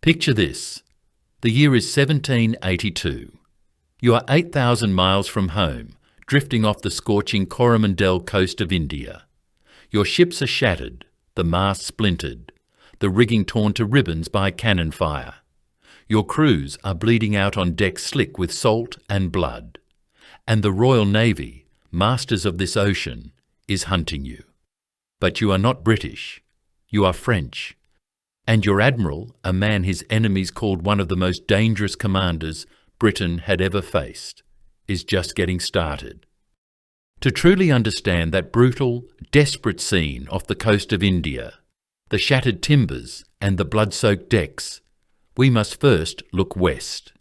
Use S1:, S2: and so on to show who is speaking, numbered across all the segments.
S1: Picture this. The year is 1782. You are 8,000 miles from home, drifting off the scorching Coromandel coast of India. Your ships are shattered, the masts splintered, the rigging torn to ribbons by cannon fire. Your crews are bleeding out on deck slick with salt and blood. And the Royal Navy, masters of this ocean, is hunting you. But you are not British. You are French. And your admiral, a man his enemies called one of the most dangerous commanders Britain had ever faced, is just getting started. To truly understand that brutal, desperate scene off the coast of India, the shattered timbers and the blood-soaked decks, we must first look west.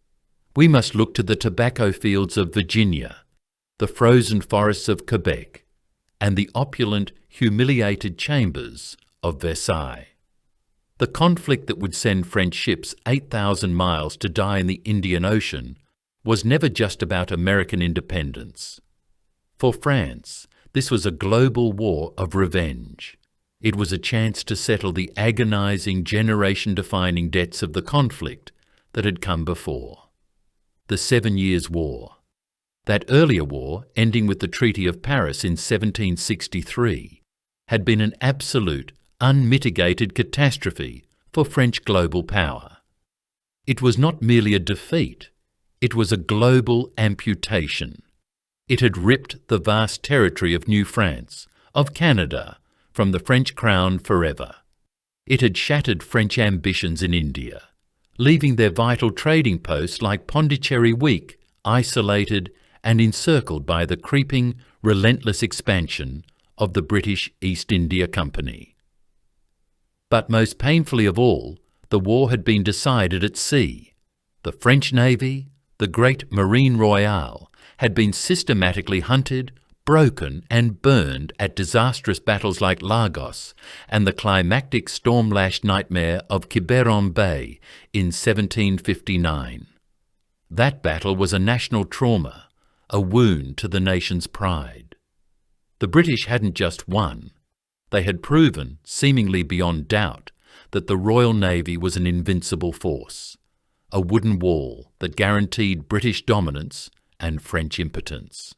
S1: We must look to the tobacco fields of Virginia, the frozen forests of Quebec, and the opulent, humiliated chambers of Versailles. The conflict that would send French ships 8,000 miles to die in the Indian Ocean was never just about American independence. For France, this was a global war of revenge. It was a chance to settle the agonizing, generation-defining debts of the conflict that had come before. The 7 Years' War. That earlier war, ending with the Treaty of Paris in 1763, had been an absolute, unmitigated catastrophe for French global power. It was not merely a defeat, it was a global amputation. It had ripped the vast territory of New France, of Canada, from the French crown forever. It had shattered French ambitions in India, leaving their vital trading posts like Pondicherry weak, isolated and encircled by the creeping, relentless expansion of the British East India Company. But most painfully of all, the war had been decided at sea. The French Navy, the great Marine Royale, had been systematically hunted, broken and burned at disastrous battles like Lagos and the climactic storm-lashed nightmare of Quiberon Bay in 1759. That battle was a national trauma, a wound to the nation's pride. The British hadn't just won. They had proven, seemingly beyond doubt, that the Royal Navy was an invincible force, a wooden wall that guaranteed British dominance and French impotence.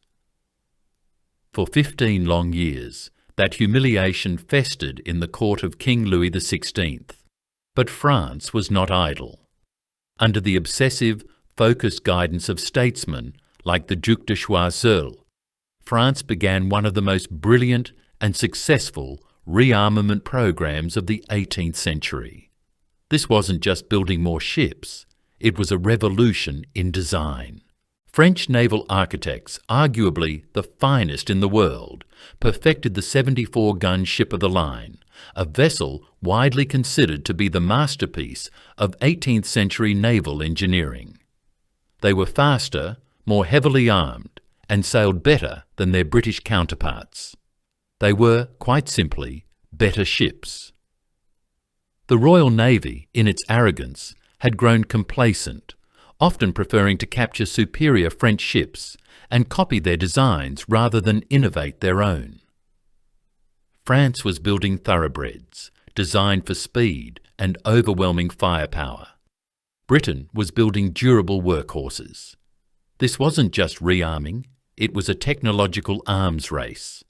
S1: For 15 long years, that humiliation festered in the court of King Louis XVI. But France was not idle. Under the obsessive, focused guidance of statesmen like the Duc de Choiseul, France began one of the most brilliant and successful rearmament programs of the 18th century. This wasn't just building more ships, it was a revolution in design. French naval architects, arguably the finest in the world, perfected the 74-gun ship of the line, a vessel widely considered to be the masterpiece of 18th century naval engineering. They were faster, more heavily armed, and sailed better than their British counterparts. They were, quite simply, better ships. The Royal Navy, in its arrogance, had grown complacent, often preferring to capture superior French ships and copy their designs rather than innovate their own. France was building thoroughbreds, designed for speed and overwhelming firepower. Britain was building durable workhorses. This wasn't just rearming, it was a technological arms race.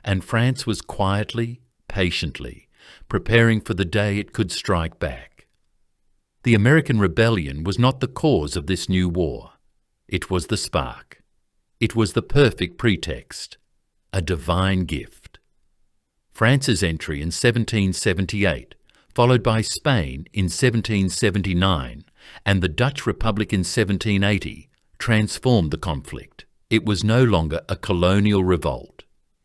S1: And France was quietly, patiently, preparing for the day it could strike back. The American rebellion was not the cause of this new war. It was the spark. It was the perfect pretext, a divine gift. France's entry in 1778, followed by Spain in 1779 and the Dutch Republic in 1780, transformed the conflict. It was no longer a colonial revolt.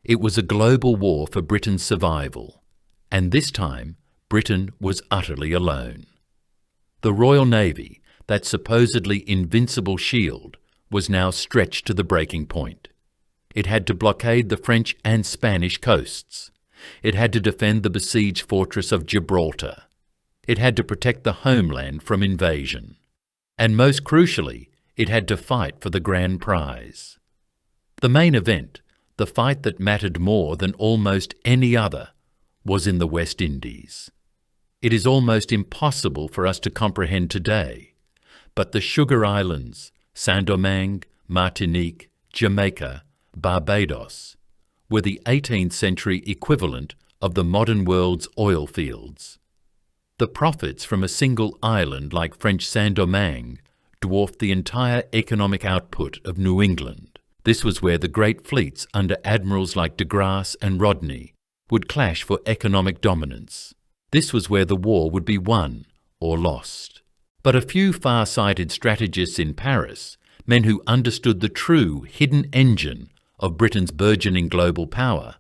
S1: It was a global war for Britain's survival, and this time Britain was utterly alone. The Royal Navy, that supposedly invincible shield, was now stretched to the breaking point. It had to blockade the French and Spanish coasts. It had to defend the besieged fortress of Gibraltar. It had to protect the homeland from invasion. And most crucially, it had to fight for the grand prize. The main event, the fight that mattered more than almost any other, was in the West Indies. It is almost impossible for us to comprehend today, but the Sugar Islands, Saint-Domingue, Martinique, Jamaica, Barbados, were the 18th century equivalent of the modern world's oil fields. The profits from a single island like French Saint-Domingue dwarfed the entire economic output of New England. This was where the great fleets under admirals like de Grasse and Rodney would clash for economic dominance. This was where the war would be won or lost. But a few far-sighted strategists in Paris, men who understood the true hidden engine of Britain's burgeoning global power,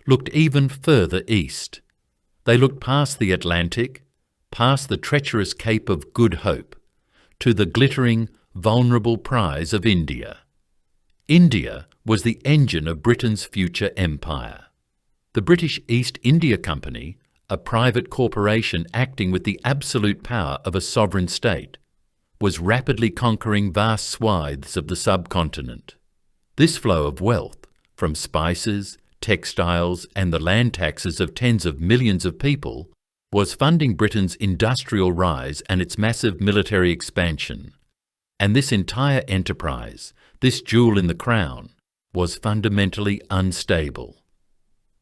S1: looked even further east. They looked past the Atlantic, past the treacherous Cape of Good Hope, to the glittering, vulnerable prize of India. India was the engine of Britain's future empire. The British East India Company, a private corporation acting with the absolute power of a sovereign state, was rapidly conquering vast swathes of the subcontinent. This flow of wealth, from spices, textiles, and the land taxes of tens of millions of people, was funding Britain's industrial rise and its massive military expansion. And this entire enterprise, this jewel in the crown, was fundamentally unstable.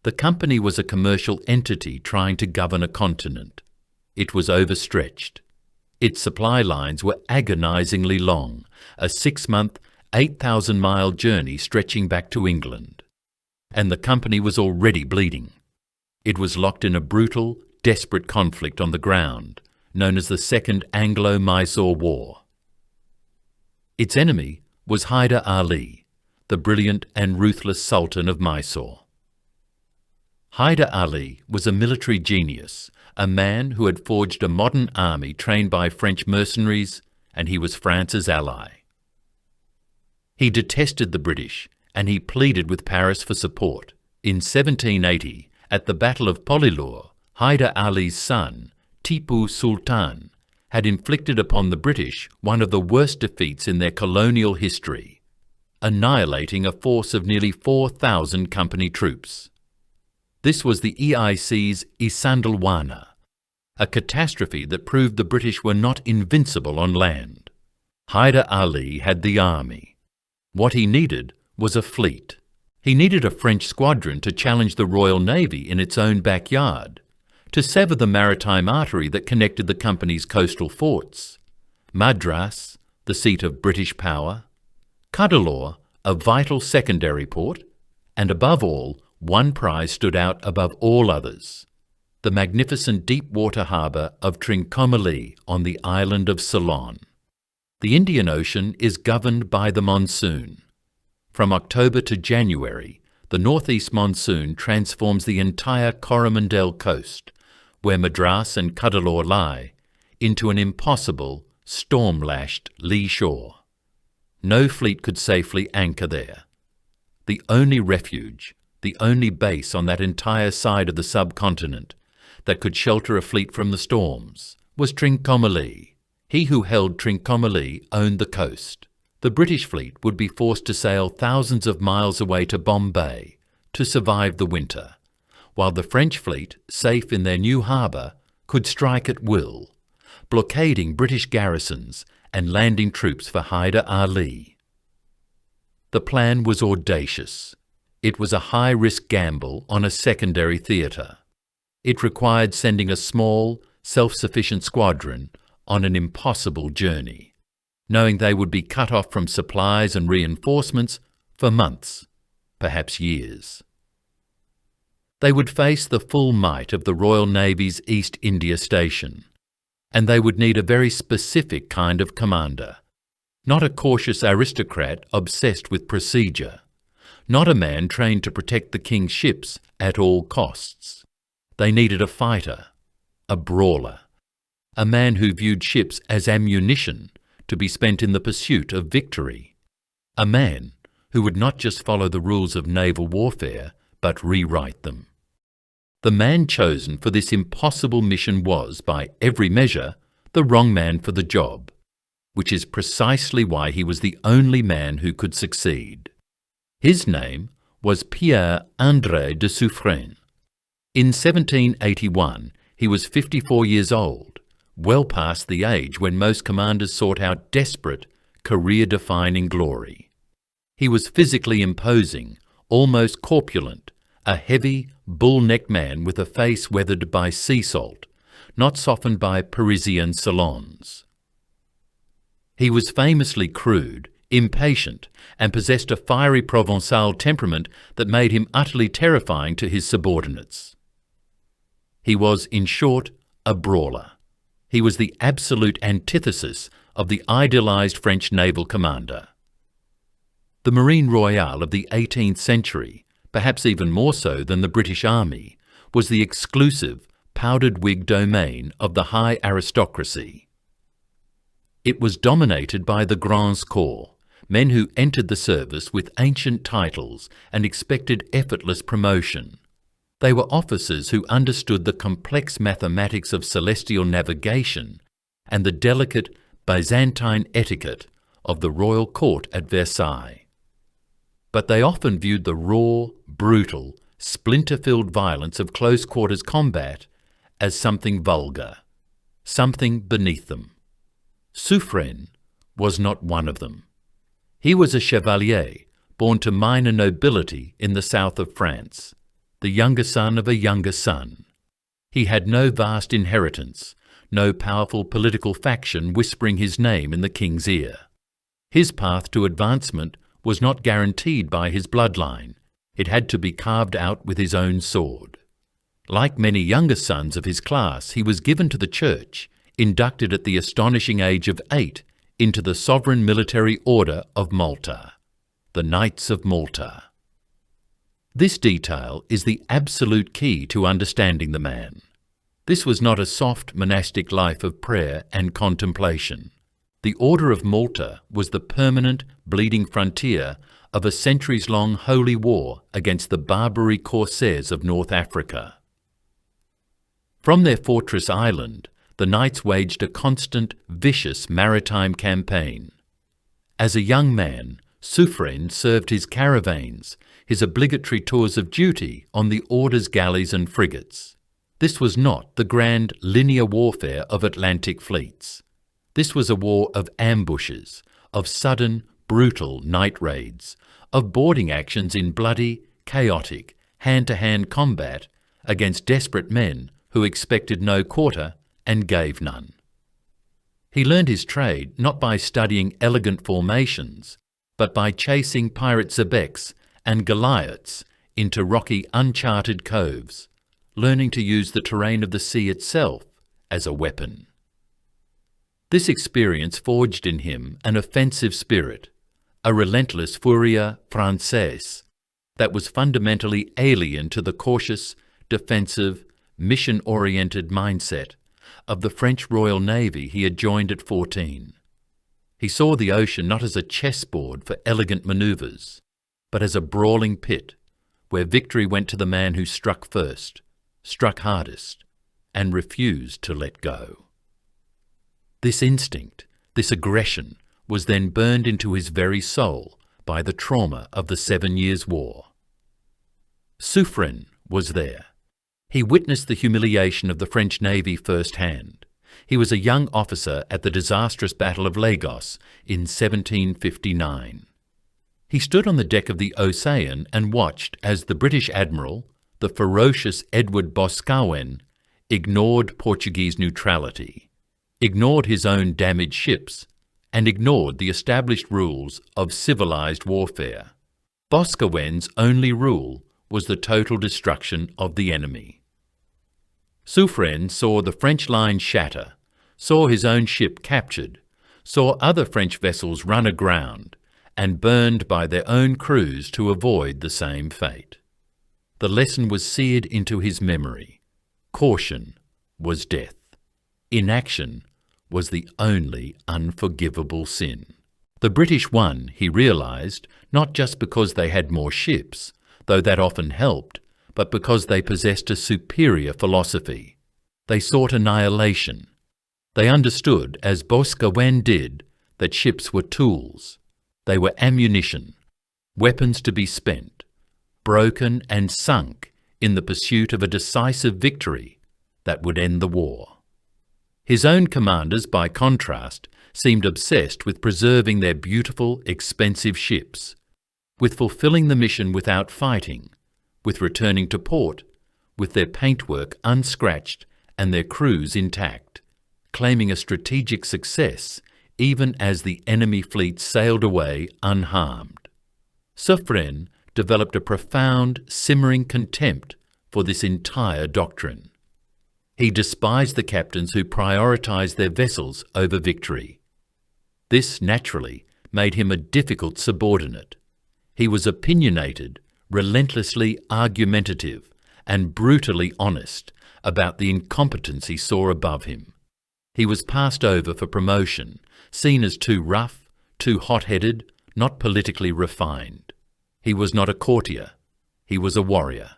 S1: The company was a commercial entity trying to govern a continent. It was overstretched. Its supply lines were agonizingly long, a 6-month, 8,000-mile journey stretching back to England. And the company was already bleeding. It was locked in a brutal, desperate conflict on the ground, known as the Second Anglo-Mysore War. Its enemy was Hyder Ali, the brilliant and ruthless Sultan of Mysore. Hyder Ali was a military genius, a man who had forged a modern army trained by French mercenaries, and he was France's ally. He detested the British, and he pleaded with Paris for support. In 1780, at the Battle of Pollilur, Hyder Ali's son, Tipu Sultan, had inflicted upon the British one of the worst defeats in their colonial history, annihilating a force of nearly 4,000 company troops. This was the EIC's Isandlwana, a catastrophe that proved the British were not invincible on land. Hyder Ali had the army. What he needed was a fleet. He needed a French squadron to challenge the Royal Navy in its own backyard, to sever the maritime artery that connected the company's coastal forts. Madras, the seat of British power, Cuddalore, a vital secondary port, and above all, one prize stood out above all others: the magnificent deep-water harbour of Trincomalee on the island of Ceylon. The Indian Ocean is governed by the monsoon. From October to January, the northeast monsoon transforms the entire Coromandel coast, where Madras and Cuddalore lie, into an impossible, storm-lashed lee shore. No fleet could safely anchor there. The only refuge, the only base on that entire side of the subcontinent that could shelter a fleet from the storms, was Trincomalee. He who held Trincomalee owned the coast. The British fleet would be forced to sail thousands of miles away to Bombay to survive the winter, while the French fleet, safe in their new harbour, could strike at will, blockading British garrisons and landing troops for Hyder Ali. The plan was audacious. It was a high-risk gamble on a secondary theatre. It required sending a small, self-sufficient squadron on an impossible journey, knowing they would be cut off from supplies and reinforcements for months, perhaps years. They would face the full might of the Royal Navy's East India Station, and they would need a very specific kind of commander, not a cautious aristocrat obsessed with procedure, not a man trained to protect the king's ships at all costs. They needed a fighter, a brawler, a man who viewed ships as ammunition to be spent in the pursuit of victory, a man who would not just follow the rules of naval warfare, but rewrite them. The man chosen for this impossible mission was, by every measure, the wrong man for the job, which is precisely why he was the only man who could succeed. His name was Pierre André de Suffren. In 1781, He was 54 years old, well past the age when most commanders sought out desperate, career-defining glory. He was physically imposing, almost corpulent, a heavy, bull-necked man with a face weathered by sea salt, not softened by Parisian salons. He was famously crude, impatient, and possessed a fiery Provençal temperament that made him utterly terrifying to his subordinates. He was, in short, a brawler. He was the absolute antithesis of the idealized French naval commander. The Marine Royale of the 18th century, perhaps even more so than the British Army, was the exclusive, powdered-wig domain of the high aristocracy. It was dominated by the Grands Corps, men who entered the service with ancient titles and expected effortless promotion. They were officers who understood the complex mathematics of celestial navigation and the delicate Byzantine etiquette of the royal court at Versailles. But they often viewed the raw, brutal, splinter-filled violence of close-quarters combat as something vulgar, something beneath them. Suffren was not one of them. He was a chevalier born to minor nobility in the south of France, the younger son of a younger son. He had no vast inheritance, no powerful political faction whispering his name in the king's ear. His path to advancement was not guaranteed by his bloodline. It had to be carved out with his own sword. Like many younger sons of his class, he was given to the church, inducted at the astonishing age of 8 into the sovereign military order of Malta, the Knights of Malta. This detail is the absolute key to understanding the man. This was not a soft monastic life of prayer and contemplation. The Order of Malta was the permanent, bleeding frontier of a centuries-long holy war against the Barbary corsairs of North Africa. From their fortress island, the knights waged a constant, vicious maritime campaign. As a young man, Suffren served his caravans, his obligatory tours of duty on the Order's galleys and frigates. This was not the grand linear warfare of Atlantic fleets. This was a war of ambushes, of sudden, brutal night raids, of boarding actions in bloody, chaotic, hand-to-hand combat against desperate men who expected no quarter and gave none. He learned his trade not by studying elegant formations, but by chasing pirate Xebecs and Goliaths into rocky, uncharted coves, learning to use the terrain of the sea itself as a weapon. This experience forged in him an offensive spirit, a relentless furia française that was fundamentally alien to the cautious, defensive, mission-oriented mindset of the French Royal Navy he had joined at 14. He saw the ocean not as a chessboard for elegant manoeuvres, but as a brawling pit where victory went to the man who struck first, struck hardest, and refused to let go. This instinct, this aggression, was then burned into his very soul by the trauma of the 7 Years' War. Suffren was there. He witnessed the humiliation of the French Navy firsthand. He was a young officer at the disastrous Battle of Lagos in 1759. He stood on the deck of the Océan and watched as the British Admiral, the ferocious Edward Boscawen, ignored Portuguese neutrality, ignored his own damaged ships, and ignored the established rules of civilized warfare. Boscawen's only rule was the total destruction of the enemy. Suffren saw the French line shatter, saw his own ship captured, saw other French vessels run aground, and burned by their own crews to avoid the same fate. The lesson was seared into his memory. Caution was death. Inaction was the only unforgivable sin. The British won, he realised, not just because they had more ships, though that often helped, but because they possessed a superior philosophy. They sought annihilation. They understood, as Boscawen did, that ships were tools. They were ammunition, weapons to be spent, broken and sunk in the pursuit of a decisive victory, that would end the war. His own commanders, by contrast, seemed obsessed with preserving their beautiful, expensive ships, with fulfilling the mission without fighting, with returning to port, with their paintwork unscratched and their crews intact, claiming a strategic success even as the enemy fleet sailed away unharmed. Suffren developed a profound, simmering contempt for this entire doctrine. He despised the captains who prioritized their vessels over victory. This, naturally, made him a difficult subordinate. He was opinionated, relentlessly argumentative, and brutally honest about the incompetence he saw above him. He was passed over for promotion, seen as too rough, too hot-headed, not politically refined. He was not a courtier, he was a warrior.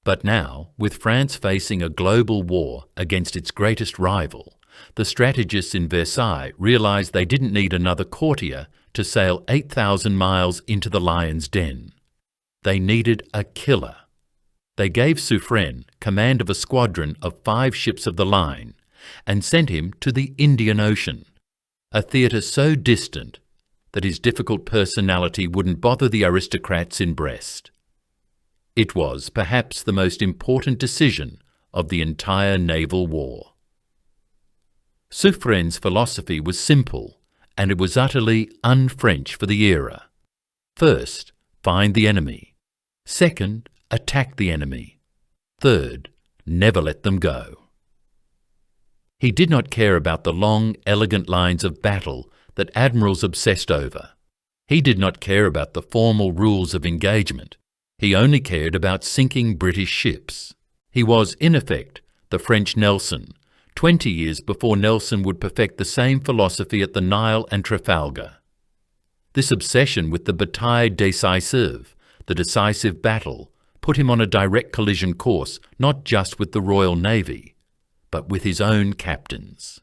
S1: But now, with France facing a global war against its greatest rival, the strategists in Versailles realized they didn't need another courtier to sail 8,000 miles into the lion's den. They needed a killer. They gave Suffren command of a squadron of 5 ships of the line and sent him to the Indian Ocean, a theatre so distant that his difficult personality wouldn't bother the aristocrats in Brest. It was perhaps the most important decision of the entire naval war. Suffren's philosophy was simple, and it was utterly un-French for the era. First, find the enemy. Second, attack the enemy. Third, never let them go. He did not care about the long, elegant lines of battle that admirals obsessed over. He did not care about the formal rules of engagement. He only cared about sinking British ships. He was, in effect, the French Nelson, 20 years before Nelson would perfect the same philosophy at the Nile and Trafalgar. This obsession with the bataille décisive, the decisive battle, put him on a direct collision course not just with the Royal Navy, but with his own captains.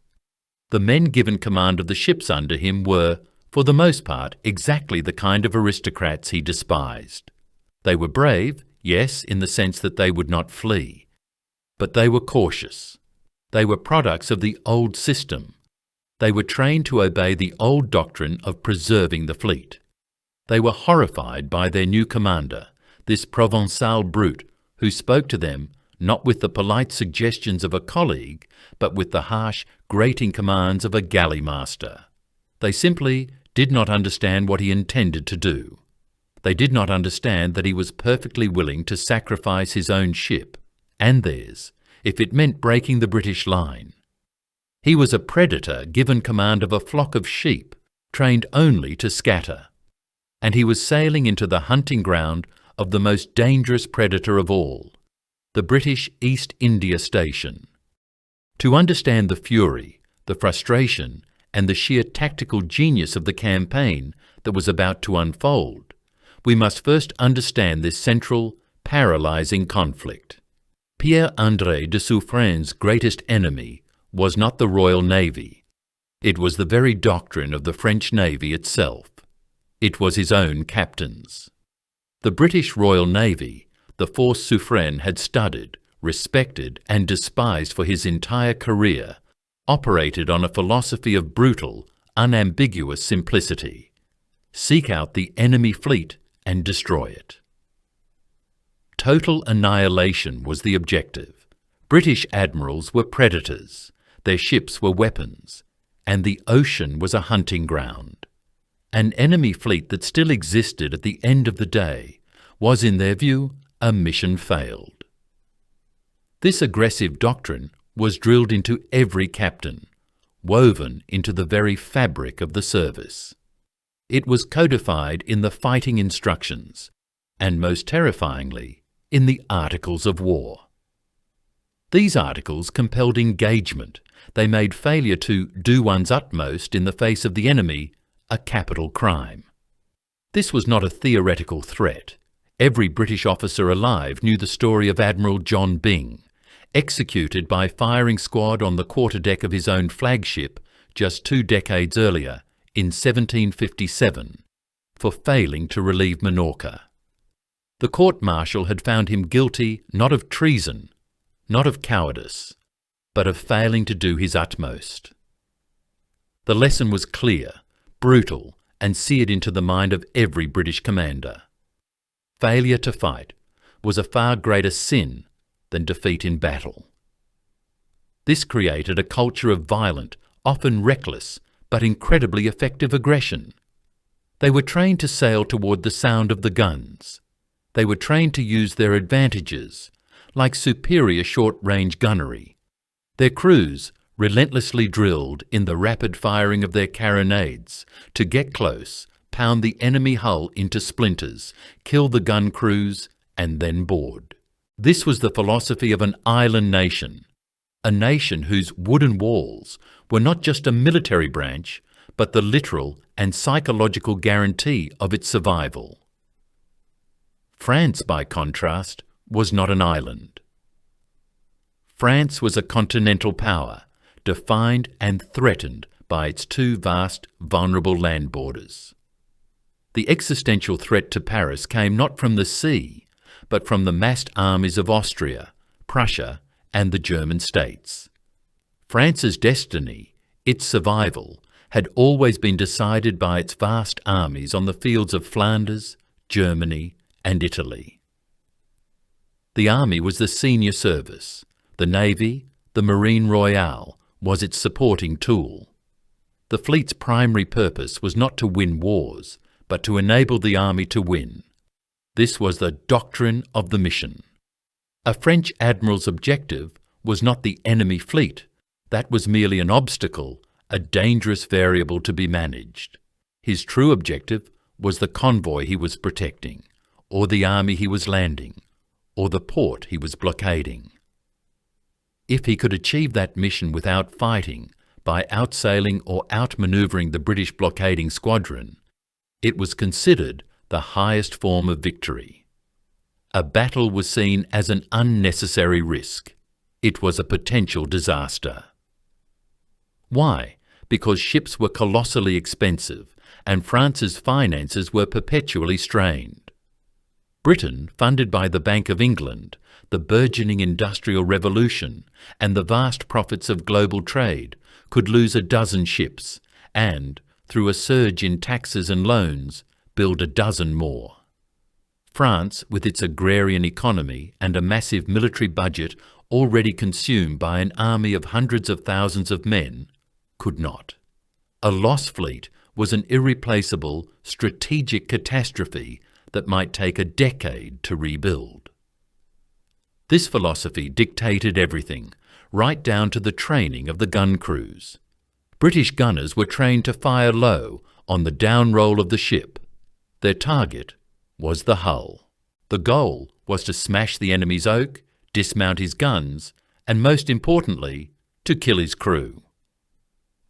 S1: The men given command of the ships under him were, for the most part, exactly the kind of aristocrats he despised. They were brave, yes, in the sense that they would not flee, but they were cautious. They were products of the old system. They were trained to obey the old doctrine of preserving the fleet. They were horrified by their new commander, this Provençal brute, who spoke to them not with the polite suggestions of a colleague, but with the harsh, grating commands of a galley master. They simply did not understand what he intended to do. They did not understand that he was perfectly willing to sacrifice his own ship, and theirs, if it meant breaking the British line. He was a predator given command of a flock of sheep, trained only to scatter. And he was sailing into the hunting ground of the most dangerous predator of all, the British East India Station. To understand the fury, the frustration, and the sheer tactical genius of the campaign that was about to unfold, we must first understand this central, paralyzing conflict. Pierre André de Suffren's greatest enemy was not the Royal Navy. It was the very doctrine of the French Navy itself. It was his own captains. The British Royal Navy, the force Suffren had studied, respected, and despised for his entire career, operated on a philosophy of brutal, unambiguous simplicity. Seek out the enemy fleet and destroy it. Total annihilation was the objective. British admirals were predators, their ships were weapons, and the ocean was a hunting ground. An enemy fleet that still existed at the end of the day was, in their view, a mission failed. This aggressive doctrine was drilled into every captain, woven into the very fabric of the service. It was codified in the fighting instructions, and most terrifyingly, in the Articles of War. These articles compelled engagement. They made failure to do one's utmost in the face of the enemy a capital crime. This was not a theoretical threat. Every British officer alive knew the story of Admiral John Byng, executed by firing squad on the quarterdeck of his own flagship just 2 decades earlier, in 1757, for failing to relieve Minorca. The court-martial had found him guilty not of treason, not of cowardice, but of failing to do his utmost. The lesson was clear, brutal, and seared into the mind of every British commander. Failure to fight was a far greater sin than defeat in battle. This created a culture of violent, often reckless, but incredibly effective aggression. They were trained to sail toward the sound of the guns. They were trained to use their advantages, like superior short-range gunnery. Their crews relentlessly drilled in the rapid firing of their carronades to get close, pound the enemy hull into splinters, kill the gun crews, and then board. This was the philosophy of an island nation, a nation whose wooden walls were not just a military branch, but the literal and psychological guarantee of its survival. France, by contrast, was not an island. France was a continental power, defined and threatened by its two vast, vulnerable land borders. The existential threat to Paris came not from the sea, but from the massed armies of Austria, Prussia, and the German states. France's destiny, its survival, had always been decided by its vast armies on the fields of Flanders, Germany, and Italy. The army was the senior service. The navy, the Marine Royale, was its supporting tool. The fleet's primary purpose was not to win wars, but to enable the army to win. This was the doctrine of the mission. A French admiral's objective was not the enemy fleet. That was merely an obstacle, a dangerous variable to be managed. His true objective was the convoy he was protecting, or the army he was landing, or the port he was blockading. If he could achieve that mission without fighting, by outsailing or outmanoeuvring the British blockading squadron, it was considered the highest form of victory. A battle was seen as an unnecessary risk. It was a potential disaster. Why? Because ships were colossally expensive, and France's finances were perpetually strained. Britain, funded by the Bank of England, the burgeoning Industrial Revolution, and the vast profits of global trade, could lose a dozen ships and, through a surge in taxes and loans, build a dozen more. France, with its agrarian economy and a massive military budget already consumed by an army of hundreds of thousands of men, could not. A lost fleet was an irreplaceable, strategic catastrophe that might take a decade to rebuild. This philosophy dictated everything, right down to the training of the gun crews. British gunners were trained to fire low on the down roll of the ship. Their target was the hull. The goal was to smash the enemy's oak, dismount his guns, and most importantly, to kill his crew.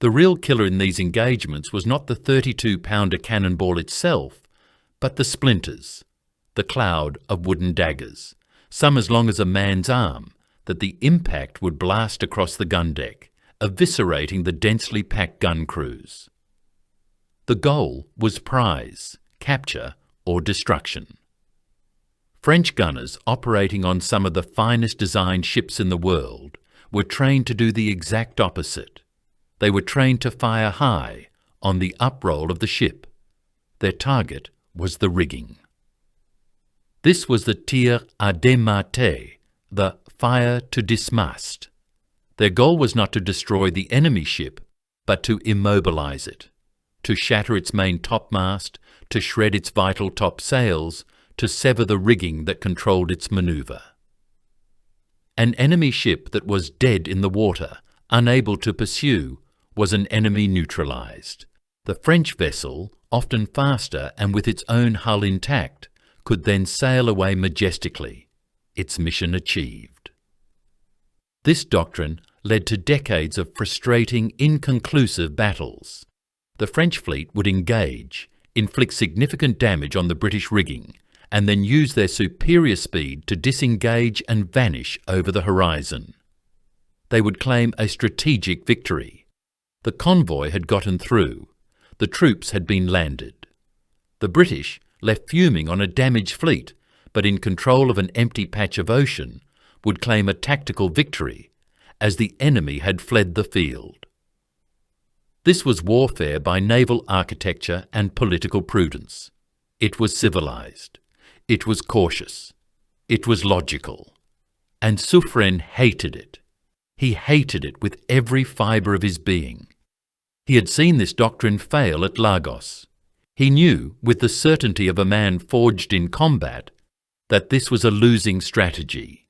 S1: The real killer in these engagements was not the 32-pounder cannonball itself, but the splinters, the cloud of wooden daggers, some as long as a man's arm, that the impact would blast across the gun deck, eviscerating the densely packed gun crews. The goal was prize, capture, or destruction. French gunners operating on some of the finest designed ships in the world were trained to do the exact opposite. They were trained to fire high on the uproll of the ship. Their target was the rigging. This was the tir à démaster, the fire to dismast. Their goal was not to destroy the enemy ship, but to immobilize it, to shatter its main topmast, to shred its vital topsails, to sever the rigging that controlled its maneuver. An enemy ship that was dead in the water, unable to pursue, was an enemy neutralized. The French vessel, often faster and with its own hull intact, could then sail away majestically, its mission achieved. This doctrine led to decades of frustrating, inconclusive battles. The French fleet would engage, inflict significant damage on the British rigging, and then use their superior speed to disengage and vanish over the horizon. They would claim a strategic victory. The convoy had gotten through. The troops had been landed. The British, left fuming on a damaged fleet, but in control of an empty patch of ocean, would claim a tactical victory, as the enemy had fled the field. This was warfare by naval architecture and political prudence. It was civilized. It was cautious. It was logical. And Suffren hated it. He hated it with every fibre of his being. He had seen this doctrine fail at Lagos. He knew, with the certainty of a man forged in combat, that this was a losing strategy.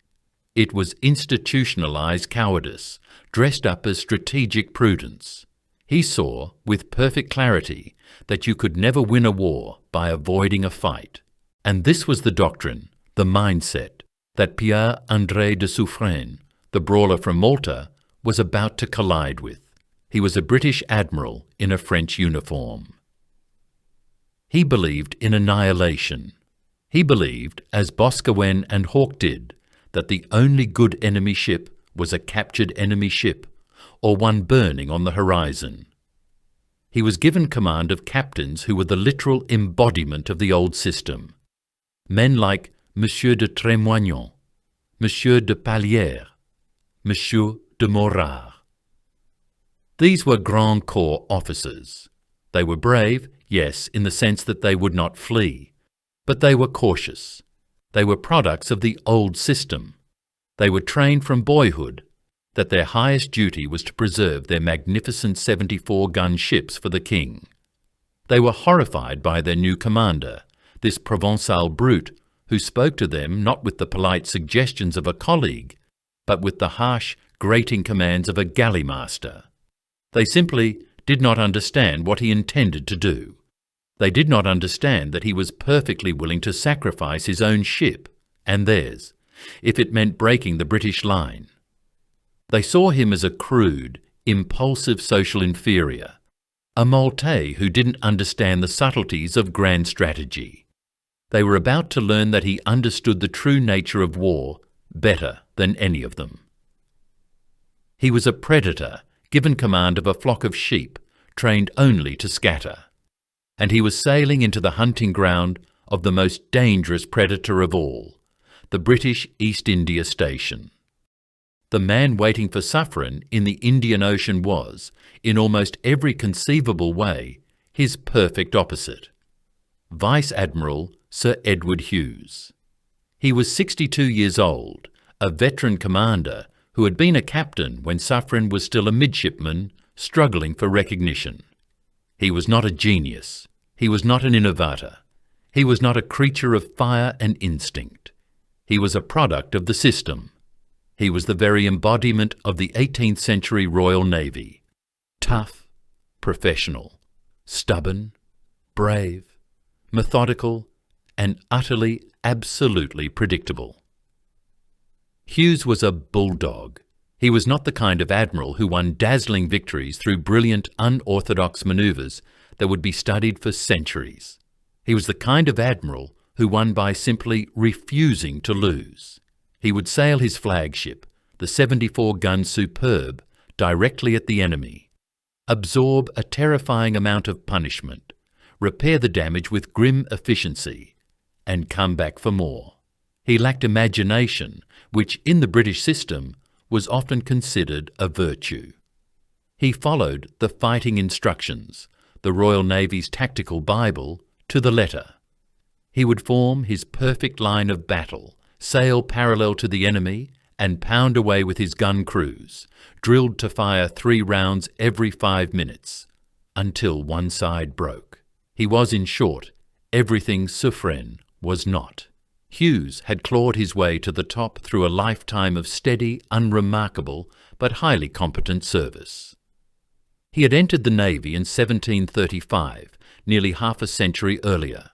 S1: It was institutionalized cowardice, dressed up as strategic prudence. He saw, with perfect clarity, that you could never win a war by avoiding a fight. And this was the doctrine, the mindset, that Pierre André de Suffren, the brawler from Malta, was about to collide with. He was a British admiral in a French uniform. He believed in annihilation. He believed, as Boscawen and Hawke did, that the only good enemy ship was a captured enemy ship, or one burning on the horizon. He was given command of captains who were the literal embodiment of the old system. Men like Monsieur de Trémoignon, Monsieur de Palière, Monsieur de Morard. These were Grand Corps officers. They were brave, yes, in the sense that they would not flee, but they were cautious. They were products of the old system. They were trained from boyhood that their highest duty was to preserve their magnificent 74-gun ships for the king. They were horrified by their new commander, this Provençal brute, who spoke to them not with the polite suggestions of a colleague, but with the harsh, grating commands of a galley master. They simply did not understand what he intended to do. They did not understand that he was perfectly willing to sacrifice his own ship, and theirs, if it meant breaking the British line. They saw him as a crude, impulsive social inferior, a Maltese who didn't understand the subtleties of grand strategy. They were about to learn that he understood the true nature of war better than any of them. He was a predator given command of a flock of sheep, trained only to scatter. And he was sailing into the hunting ground of the most dangerous predator of all, the British East India Station. The man waiting for Suffren in the Indian Ocean was, in almost every conceivable way, his perfect opposite. Vice Admiral Sir Edward Hughes. He was 62 years old, a veteran commander who had been a captain when Suffren was still a midshipman, struggling for recognition. He was not a genius. He was not an innovator. He was not a creature of fire and instinct. He was a product of the system. He was the very embodiment of the 18th century Royal Navy. Tough, professional, stubborn, brave, methodical, and utterly, absolutely predictable. Hughes was a bulldog. He was not the kind of admiral who won dazzling victories through brilliant, unorthodox manoeuvres that would be studied for centuries. He was the kind of admiral who won by simply refusing to lose. He would sail his flagship, the 74-gun Superb, directly at the enemy, absorb a terrifying amount of punishment, repair the damage with grim efficiency, and come back for more. He lacked imagination, which in the British system was often considered a virtue. He followed the fighting instructions, the Royal Navy's tactical Bible, to the letter. He would form his perfect line of battle, sail parallel to the enemy, and pound away with his gun crews, drilled to fire 3 rounds every 5 minutes, until one side broke. He was, in short, everything Suffren was not. Hughes had clawed his way to the top through a lifetime of steady, unremarkable, but highly competent service. He had entered the Navy in 1735, nearly half a century earlier.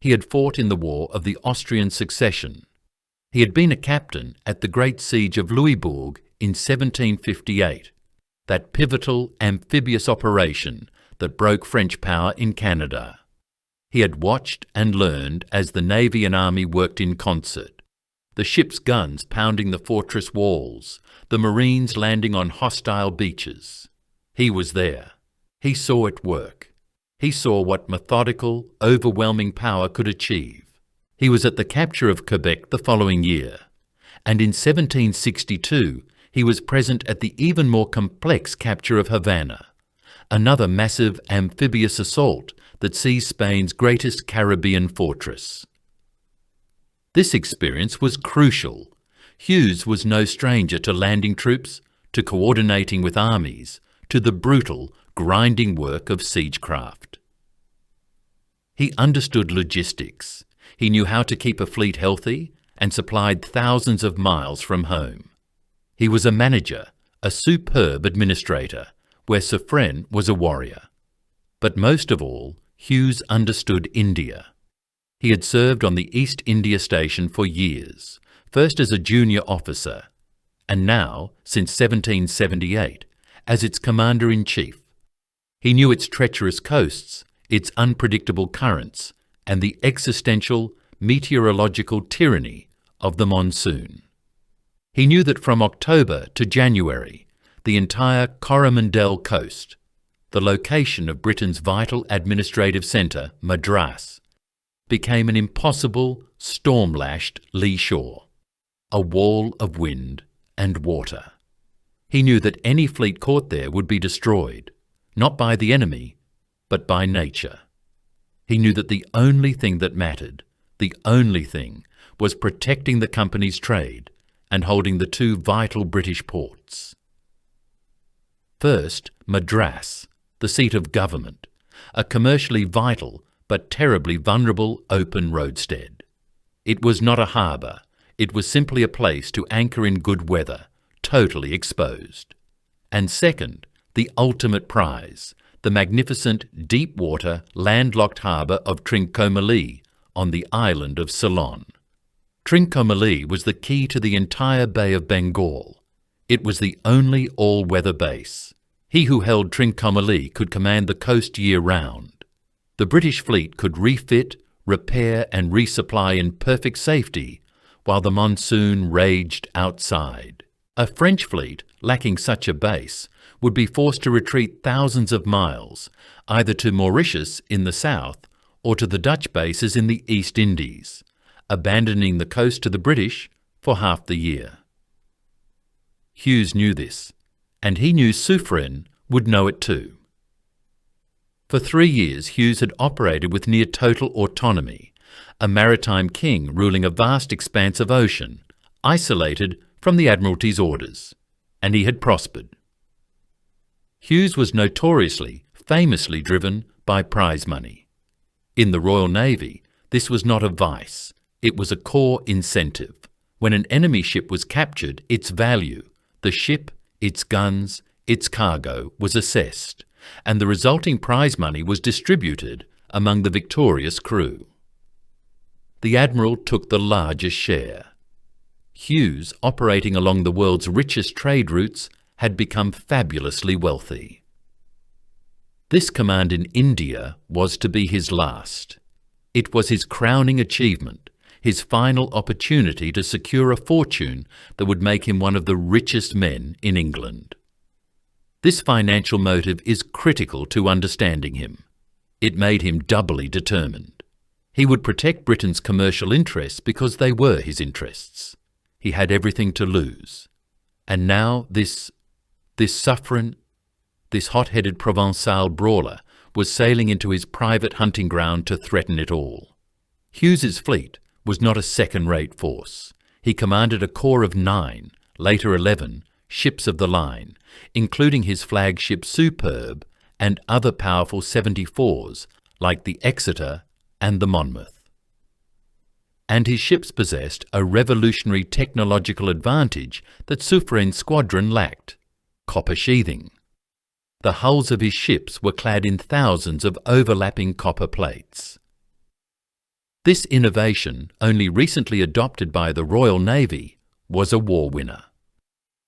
S1: He had fought in the War of the Austrian Succession. He had been a captain at the Great Siege of Louisbourg in 1758, that pivotal amphibious operation that broke French power in Canada. He had watched and learned as the Navy and Army worked in concert, the ship's guns pounding the fortress walls, the Marines landing on hostile beaches. He was there. He saw it work. He saw what methodical, overwhelming power could achieve. He was at the capture of Quebec the following year, and in 1762 he was present at the even more complex capture of Havana, another massive amphibious assault that sees Spain's greatest Caribbean fortress. This experience was crucial. Hughes was no stranger to landing troops, to coordinating with armies, to the brutal, grinding work of siegecraft. He understood logistics. He knew how to keep a fleet healthy and supplied thousands of miles from home. He was a manager, a superb administrator, where Suffren was a warrior. But most of all, Hughes understood India. He had served on the East India Station for years, first as a junior officer, and now, since 1778, as its commander-in-chief. He knew its treacherous coasts, its unpredictable currents, and the existential, meteorological tyranny of the monsoon. He knew that from October to January, the entire Coromandel coast, the location of Britain's vital administrative centre, Madras, became an impossible, storm-lashed lee shore, a wall of wind and water. He knew that any fleet caught there would be destroyed, not by the enemy, but by nature. He knew that the only thing that mattered, the only thing, was protecting the company's trade and holding the two vital British ports. First, Madras, the seat of government, a commercially vital but terribly vulnerable open roadstead. It was not a harbour, it was simply a place to anchor in good weather, totally exposed. And second, the ultimate prize, the magnificent deep-water, landlocked harbour of Trincomalee on the island of Ceylon. Trincomalee was the key to the entire Bay of Bengal. It was the only all-weather base. He who held Trincomalee could command the coast year-round. The British fleet could refit, repair and resupply in perfect safety while the monsoon raged outside. A French fleet, lacking such a base, would be forced to retreat thousands of miles, either to Mauritius in the south or to the Dutch bases in the East Indies, abandoning the coast to the British for half the year. Hughes knew this, and he knew Suffren would know it too. For 3 years, Hughes had operated with near total autonomy, a maritime king ruling a vast expanse of ocean, isolated from the Admiralty's orders, and he had prospered. Hughes was notoriously, famously driven by prize money. In the Royal Navy, this was not a vice, it was a core incentive. When an enemy ship was captured, its value, the ship, its guns, its cargo, was assessed, and the resulting prize money was distributed among the victorious crew. The Admiral took the largest share. Hughes, operating along the world's richest trade routes, had become fabulously wealthy. This command in India was to be his last. It was his crowning achievement, his final opportunity to secure a fortune that would make him one of the richest men in England. This financial motive is critical to understanding him. It made him doubly determined. He would protect Britain's commercial interests because they were his interests. He had everything to lose. And now this Suffren, this hot-headed Provençal brawler, was sailing into his private hunting ground to threaten it all. Hughes's fleet was not a second-rate force. He commanded a corps of 9, later 11, ships of the line, including his flagship Superb and other powerful 74s like the Exeter and the Monmouth. And his ships possessed a revolutionary technological advantage that Suffren's squadron lacked: copper sheathing. The hulls of his ships were clad in thousands of overlapping copper plates. This innovation, only recently adopted by the Royal Navy, was a war winner.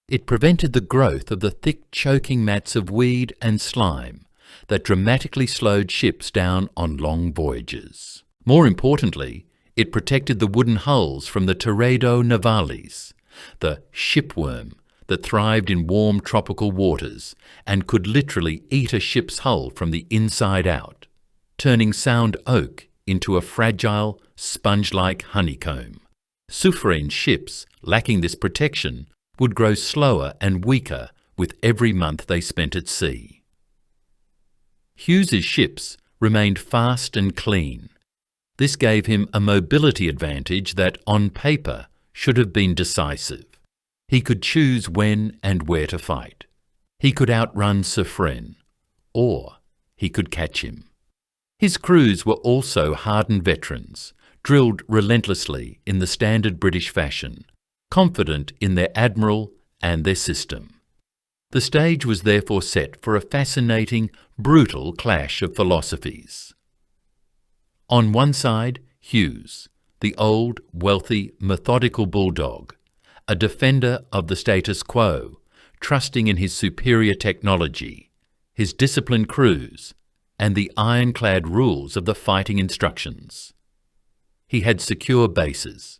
S1: It prevented the growth of the thick choking mats of weed and slime that dramatically slowed ships down on long voyages. More importantly, it protected the wooden hulls from the teredo navalis, the shipworm that thrived in warm tropical waters and could literally eat a ship's hull from the inside out, turning sound oak into a fragile, sponge-like honeycomb. Suffren's ships, lacking this protection, would grow slower and weaker with every month they spent at sea. Hughes's ships remained fast and clean. This gave him a mobility advantage that, on paper, should have been decisive. He could choose when and where to fight. He could outrun Suffren, or he could catch him. His crews were also hardened veterans, drilled relentlessly in the standard British fashion, confident in their admiral and their system. The stage was therefore set for a fascinating, brutal clash of philosophies. On one side, Hughes, the old, wealthy, methodical bulldog, a defender of the status quo, trusting in his superior technology, his disciplined crews, and the ironclad rules of the fighting instructions. He had secure bases.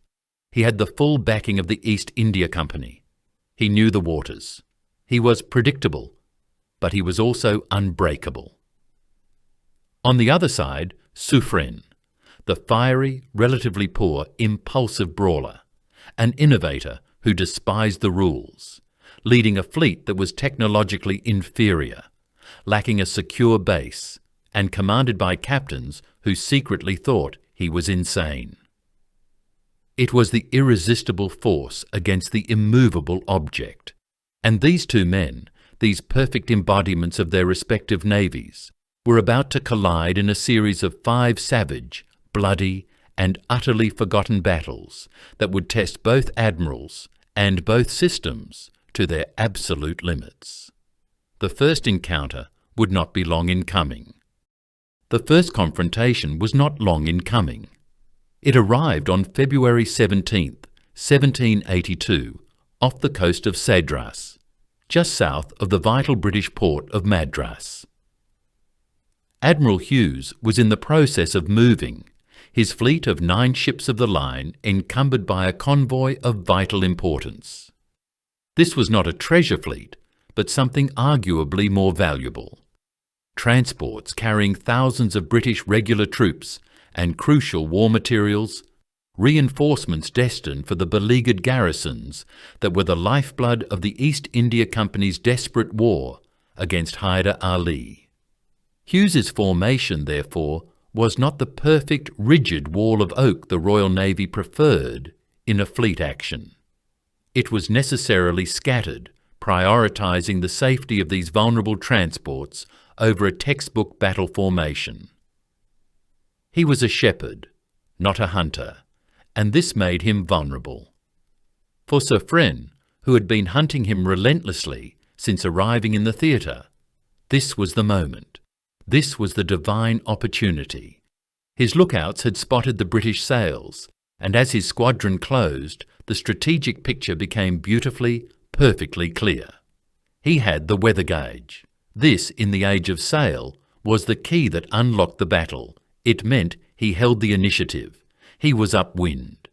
S1: He had the full backing of the East India Company. He knew the waters. He was predictable, but he was also unbreakable. On the other side, Suffren, the fiery, relatively poor, impulsive brawler, an innovator who despised the rules, leading a fleet that was technologically inferior, lacking a secure base, and commanded by captains who secretly thought he was insane. It was the irresistible force against the immovable object, and these two men, these perfect embodiments of their respective navies, were about to collide in a series of 5 savage, bloody, and utterly forgotten battles that would test both admirals and both systems to their absolute limits. The first encounter would not be long in coming. The first confrontation was not long in coming. It arrived on February 17th, 1782, off the coast of Cedras, just south of the vital British port of Madras. Admiral Hughes was in the process of moving, his fleet of 9 ships of the line encumbered by a convoy of vital importance. This was not a treasure fleet, but something arguably more valuable. Transports carrying thousands of British regular troops and crucial war materials, reinforcements destined for the beleaguered garrisons that were the lifeblood of the East India Company's desperate war against Hyder Ali. Hughes's formation, therefore, was not the perfect, rigid wall of oak the Royal Navy preferred in a fleet action. It was necessarily scattered, prioritising the safety of these vulnerable transports over a textbook battle formation. He was a shepherd, not a hunter, and this made him vulnerable. For Suffren, who had been hunting him relentlessly since arriving in the theatre, this was the moment. This was the divine opportunity. His lookouts had spotted the British sails, and as his squadron closed, the strategic picture became beautifully, perfectly clear. He had the weather gauge. This, in the age of sail, was the key that unlocked the battle. It meant he held the initiative. He was upwind.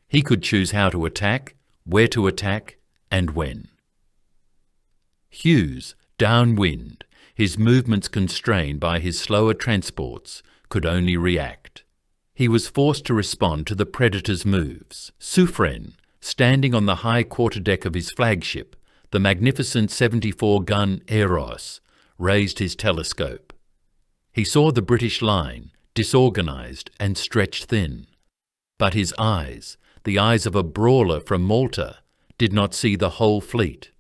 S1: He could choose how to attack, where to attack, and when. Hughes, downwind, his movements constrained by his slower transports, could only react. He was forced to respond to the Predator's moves. Suffren, standing on the high quarterdeck of his flagship, the magnificent 74-gun Eros, raised his telescope. He saw the British line, disorganised and stretched thin. But his eyes, the eyes of a brawler from Malta, did not see the whole fleet.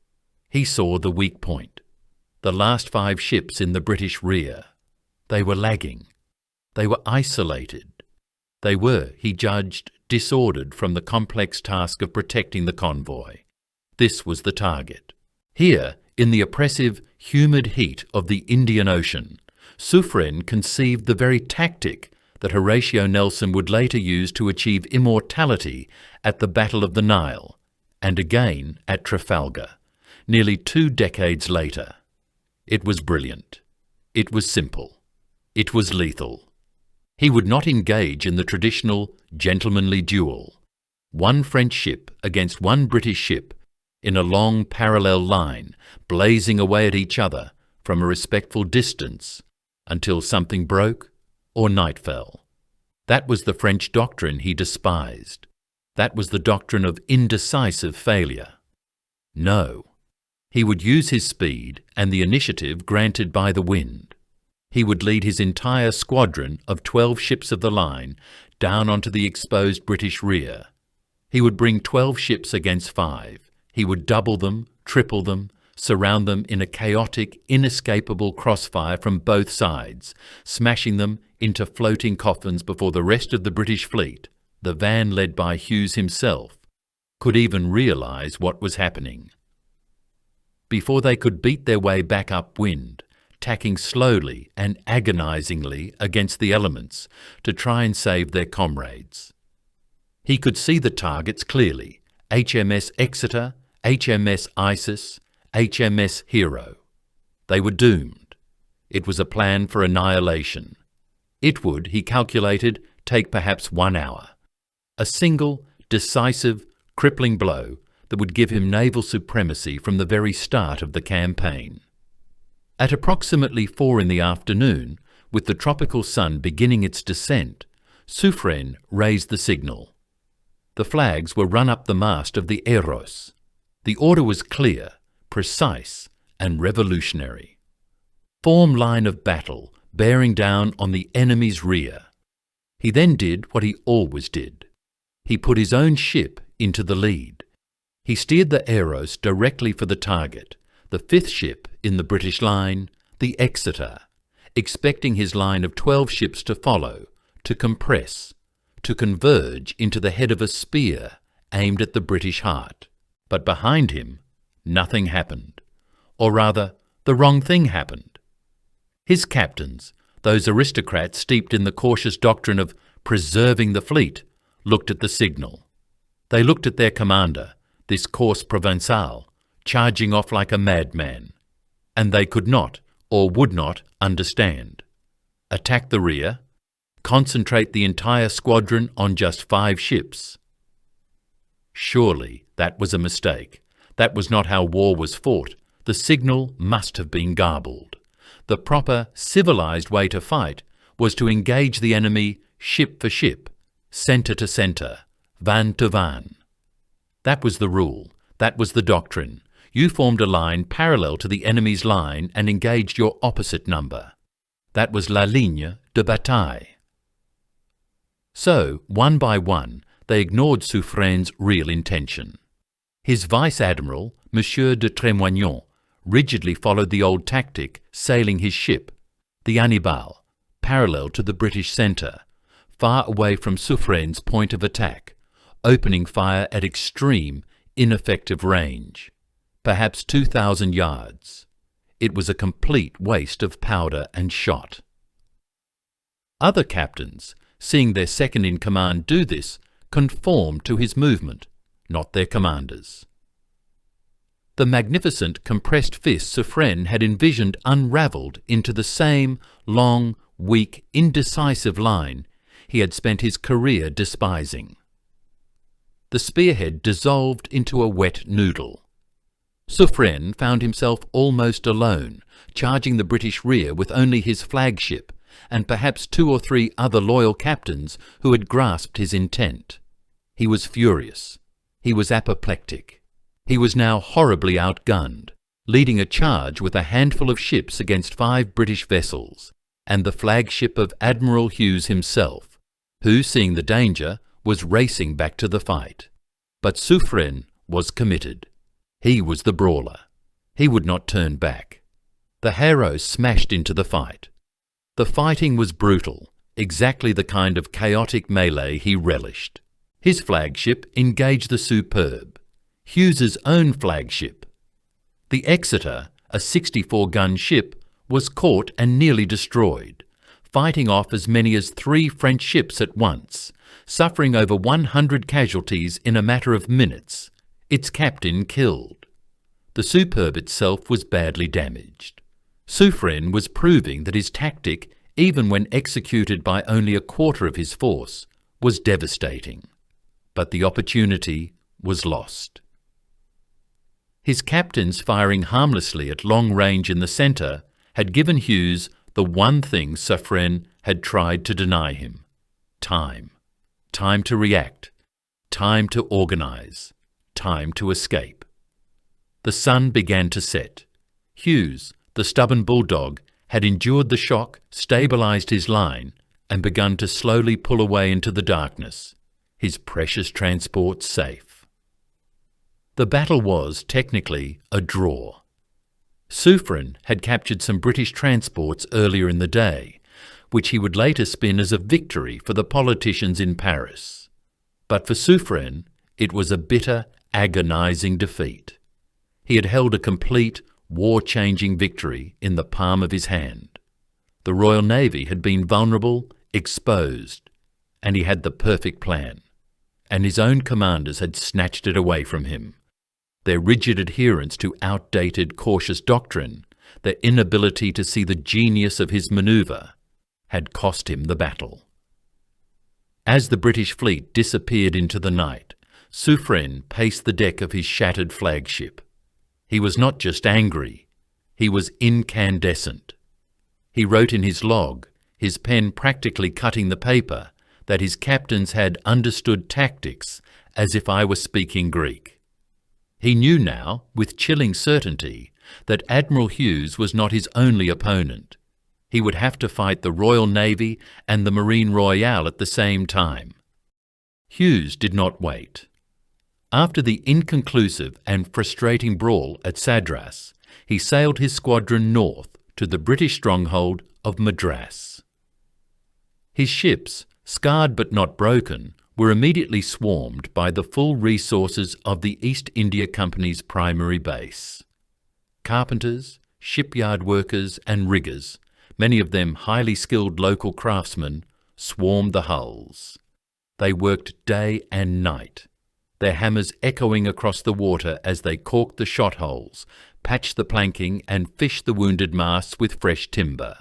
S1: He saw the weak point. The last 5 ships in the British rear. They were lagging. They were isolated. They were, he judged, disordered from the complex task of protecting the convoy. This was the target. Here, in the oppressive, humid heat of the Indian Ocean, Suffren conceived the very tactic that Horatio Nelson would later use to achieve immortality at the Battle of the Nile, and again at Trafalgar, nearly 2 decades later. It was brilliant. It was simple. It was lethal. He would not engage in the traditional gentlemanly duel. 1 French ship against 1 British ship in a long parallel line, blazing away at each other from a respectful distance until something broke or night fell. That was the French doctrine he despised. That was the doctrine of indecisive failure. No. He would use his speed and the initiative granted by the wind. He would lead his entire squadron of 12 ships of the line down onto the exposed British rear. He would bring 12 ships against 5. He would double them, triple them, surround them in a chaotic, inescapable crossfire from both sides, smashing them into floating coffins before the rest of the British fleet, the van led by Hughes himself, could even realise what was happening. Before they could beat their way back upwind, tacking slowly and agonisingly against the elements to try and save their comrades. He could see the targets clearly: HMS Exeter, HMS Isis, HMS Hero. They were doomed. It was a plan for annihilation. It would, he calculated, take perhaps 1 hour. A single, decisive, crippling blow that would give him naval supremacy from the very start of the campaign. At approximately 4 in the afternoon, with the tropical sun beginning its descent, Suffren raised the signal. The flags were run up the mast of the Eros. The order was clear, precise, and revolutionary. Form line of battle, bearing down on the enemy's rear. He then did what he always did. He put his own ship into the lead. He steered the Eros directly for the target, the 5th ship in the British line, the Exeter, expecting his line of 12 ships to follow, to compress, to converge into the head of a spear aimed at the British heart. But behind him, nothing happened. Or rather, the wrong thing happened. His captains, those aristocrats steeped in the cautious doctrine of preserving the fleet, looked at the signal. They looked at their commander, this Corse Provençal, charging off like a madman, and they could not, or would not, understand. Attack the rear, concentrate the entire squadron on just 5 ships. Surely that was a mistake. That was not how war was fought. The signal must have been garbled. The proper, civilised way to fight was to engage the enemy ship for ship, centre to centre, van to van. That was the rule. That was the doctrine. You formed a line parallel to the enemy's line and engaged your opposite number. That was la ligne de bataille. So, one by one, they ignored Suffren's real intention. His vice-admiral, Monsieur de Trémoignon, rigidly followed the old tactic, sailing his ship, the Hannibal, parallel to the British centre, far away from Suffren's point of attack, opening fire at extreme, ineffective range, perhaps 2,000 yards. It was a complete waste of powder and shot. Other captains, seeing their second-in-command do this, conformed to his movement, not their commanders. The magnificent compressed fist Suffren had envisioned unravelled into the same long, weak, indecisive line he had spent his career despising. The spearhead dissolved into a wet noodle. Suffren found himself almost alone, charging the British rear with only his flagship and perhaps 2 or 3 other loyal captains who had grasped his intent. He was furious. He was apoplectic. He was now horribly outgunned, leading a charge with a handful of ships against 5 British vessels, and the flagship of Admiral Hughes himself, who, seeing the danger, was racing back to the fight. But Suffren was committed. He was the brawler. He would not turn back. The Haro smashed into the fight. The fighting was brutal, exactly the kind of chaotic melee he relished. His flagship engaged the Superb, Hughes's own flagship. The Exeter, a 64-gun ship, was caught and nearly destroyed, fighting off as many as 3 French ships at once, suffering over 100 casualties in a matter of minutes, its captain killed. The Superb itself was badly damaged. Suffren was proving that his tactic, even when executed by only a quarter of his force, was devastating. But the opportunity was lost. His captains firing harmlessly at long range in the centre had given Hughes the one thing Suffren had tried to deny him: time. Time to react, time to organise, time to escape. The sun began to set. Hughes, the stubborn bulldog, had endured the shock, stabilised his line, and begun to slowly pull away into the darkness, his precious transport safe. The battle was, technically, a draw. Suffren had captured some British transports earlier in the day, which he would later spin as a victory for the politicians in Paris. But for Suffren, it was a bitter, agonising defeat. He had held a complete, war-changing victory in the palm of his hand. The Royal Navy had been vulnerable, exposed, and he had the perfect plan. And his own commanders had snatched it away from him. Their rigid adherence to outdated, cautious doctrine, their inability to see the genius of his manoeuvre, had cost him the battle. As the British fleet disappeared into the night, Suffren paced the deck of his shattered flagship. He was not just angry, he was incandescent. He wrote in his log, his pen practically cutting the paper, that his captains had understood tactics as if I were speaking Greek. He knew now, with chilling certainty, that Admiral Hughes was not his only opponent. He would have to fight the Royal Navy and the Marine Royale at the same time. Hughes did not wait. After the inconclusive and frustrating brawl at Sadras, he sailed his squadron north to the British stronghold of Madras. His ships, scarred but not broken, were immediately swarmed by the full resources of the East India Company's primary base. Carpenters, shipyard workers and riggers, many of them highly skilled local craftsmen, swarmed the hulls. They worked day and night, their hammers echoing across the water as they caulked the shot holes, patched the planking and fished the wounded masts with fresh timber.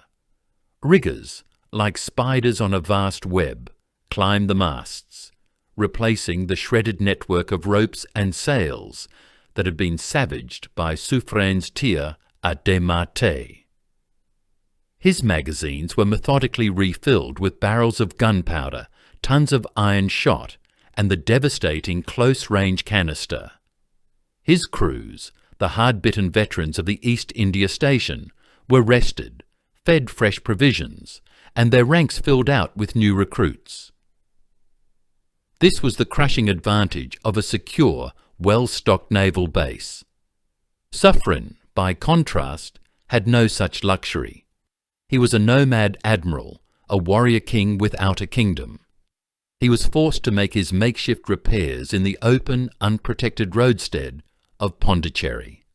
S1: Riggers, like spiders on a vast web, climbed the masts, replacing the shredded network of ropes and sails that had been savaged by Suffren's tir à démarrer. His magazines were methodically refilled with barrels of gunpowder, tons of iron shot, and the devastating close-range canister. His crews, the hard-bitten veterans of the East India Station, were rested, fed fresh provisions, and their ranks filled out with new recruits. This was the crushing advantage of a secure, well-stocked naval base. Suffren, by contrast, had no such luxury. He was a nomad admiral, a warrior king without a kingdom. He was forced to make his makeshift repairs in the open, unprotected roadstead of Pondicherry,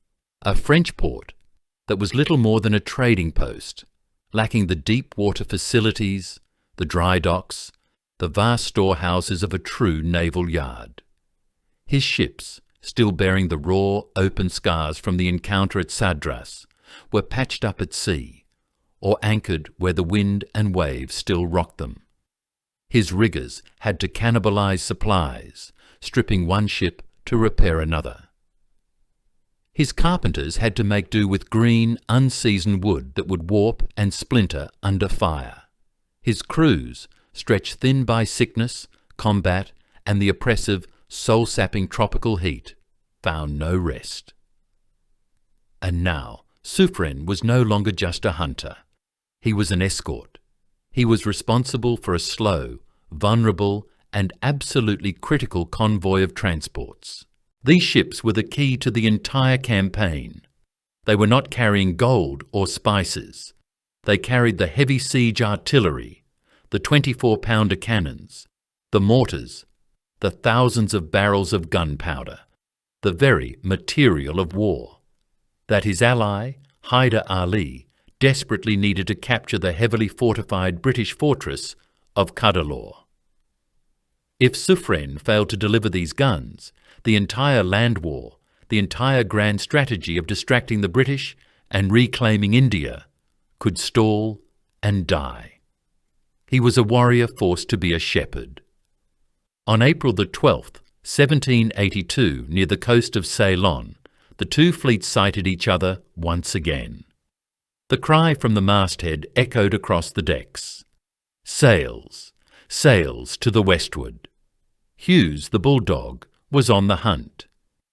S1: a French port that was little more than a trading post, lacking the deep water facilities, the dry docks, the vast storehouses of a true naval yard. His ships, still bearing the raw, open scars from the encounter at Sadras, were patched up at sea, or anchored where the wind and waves still rocked them. His riggers had to cannibalize supplies, stripping one ship to repair another. His carpenters had to make do with green, unseasoned wood that would warp and splinter under fire. His crews, stretched thin by sickness, combat, and the oppressive, soul-sapping tropical heat, found no rest. And now, Suffren was no longer just a hunter. He was an escort. He was responsible for a slow, vulnerable, and absolutely critical convoy of transports. These ships were the key to the entire campaign. They were not carrying gold or spices. They carried the heavy siege artillery, the 24-pounder cannons, the mortars, the thousands of barrels of gunpowder, the very material of war, that his ally, Hyder Ali, desperately needed to capture the heavily fortified British fortress of Cuddalore. If Suffren failed to deliver these guns, the entire land war, the entire grand strategy of distracting the British and reclaiming India, could stall and die. He was a warrior forced to be a shepherd. On April the 12th, 1782, near the coast of Ceylon, the two fleets sighted each other once again. The cry from the masthead echoed across the decks. Sails, sails to the westward. Hughes, the bulldog, was on the hunt.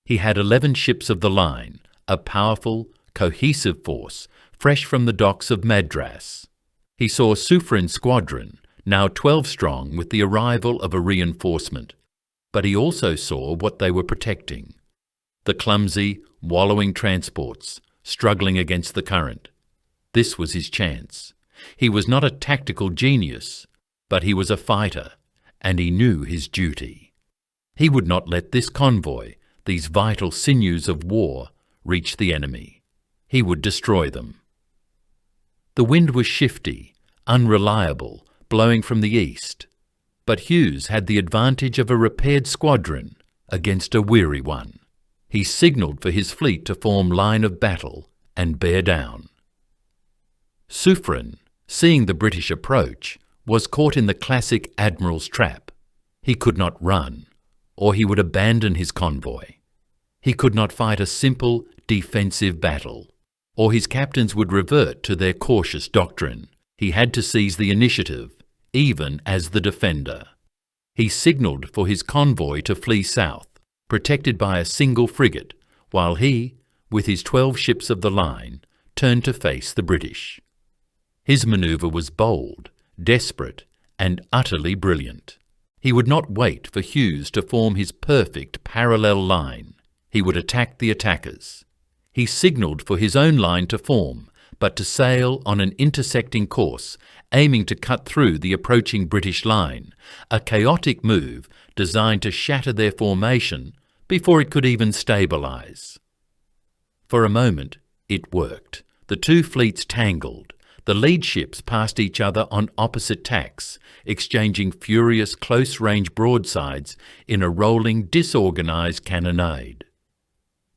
S1: He had 11 ships of the line, a powerful, cohesive force, fresh from the docks of Madras. He saw Suffren's squadron, now 12 strong with the arrival of a reinforcement, but he also saw what they were protecting: the clumsy, wallowing transports, struggling against the current. This was his chance. He was not a tactical genius, but he was a fighter, and he knew his duty. He would not let this convoy, these vital sinews of war, reach the enemy. He would destroy them. The wind was shifty, unreliable, blowing from the east, but Hughes had the advantage of a repaired squadron against a weary one. He signalled for his fleet to form line of battle and bear down. Suffren, seeing the British approach, was caught in the classic admiral's trap. He could not run, or he would abandon his convoy. He could not fight a simple defensive battle, or his captains would revert to their cautious doctrine. He had to seize the initiative, even as the defender. He signalled for his convoy to flee south, protected by a single frigate, while he, with his 12 ships of the line, turned to face the British. His manoeuvre was bold, desperate, and utterly brilliant. He would not wait for Hughes to form his perfect parallel line. He would attack the attackers. He signalled for his own line to form, but to sail on an intersecting course, aiming to cut through the approaching British line, a chaotic move designed to shatter their formation before it could even stabilise. For a moment, it worked. The two fleets tangled. The lead ships passed each other on opposite tacks, exchanging furious close-range broadsides in a rolling, disorganised cannonade.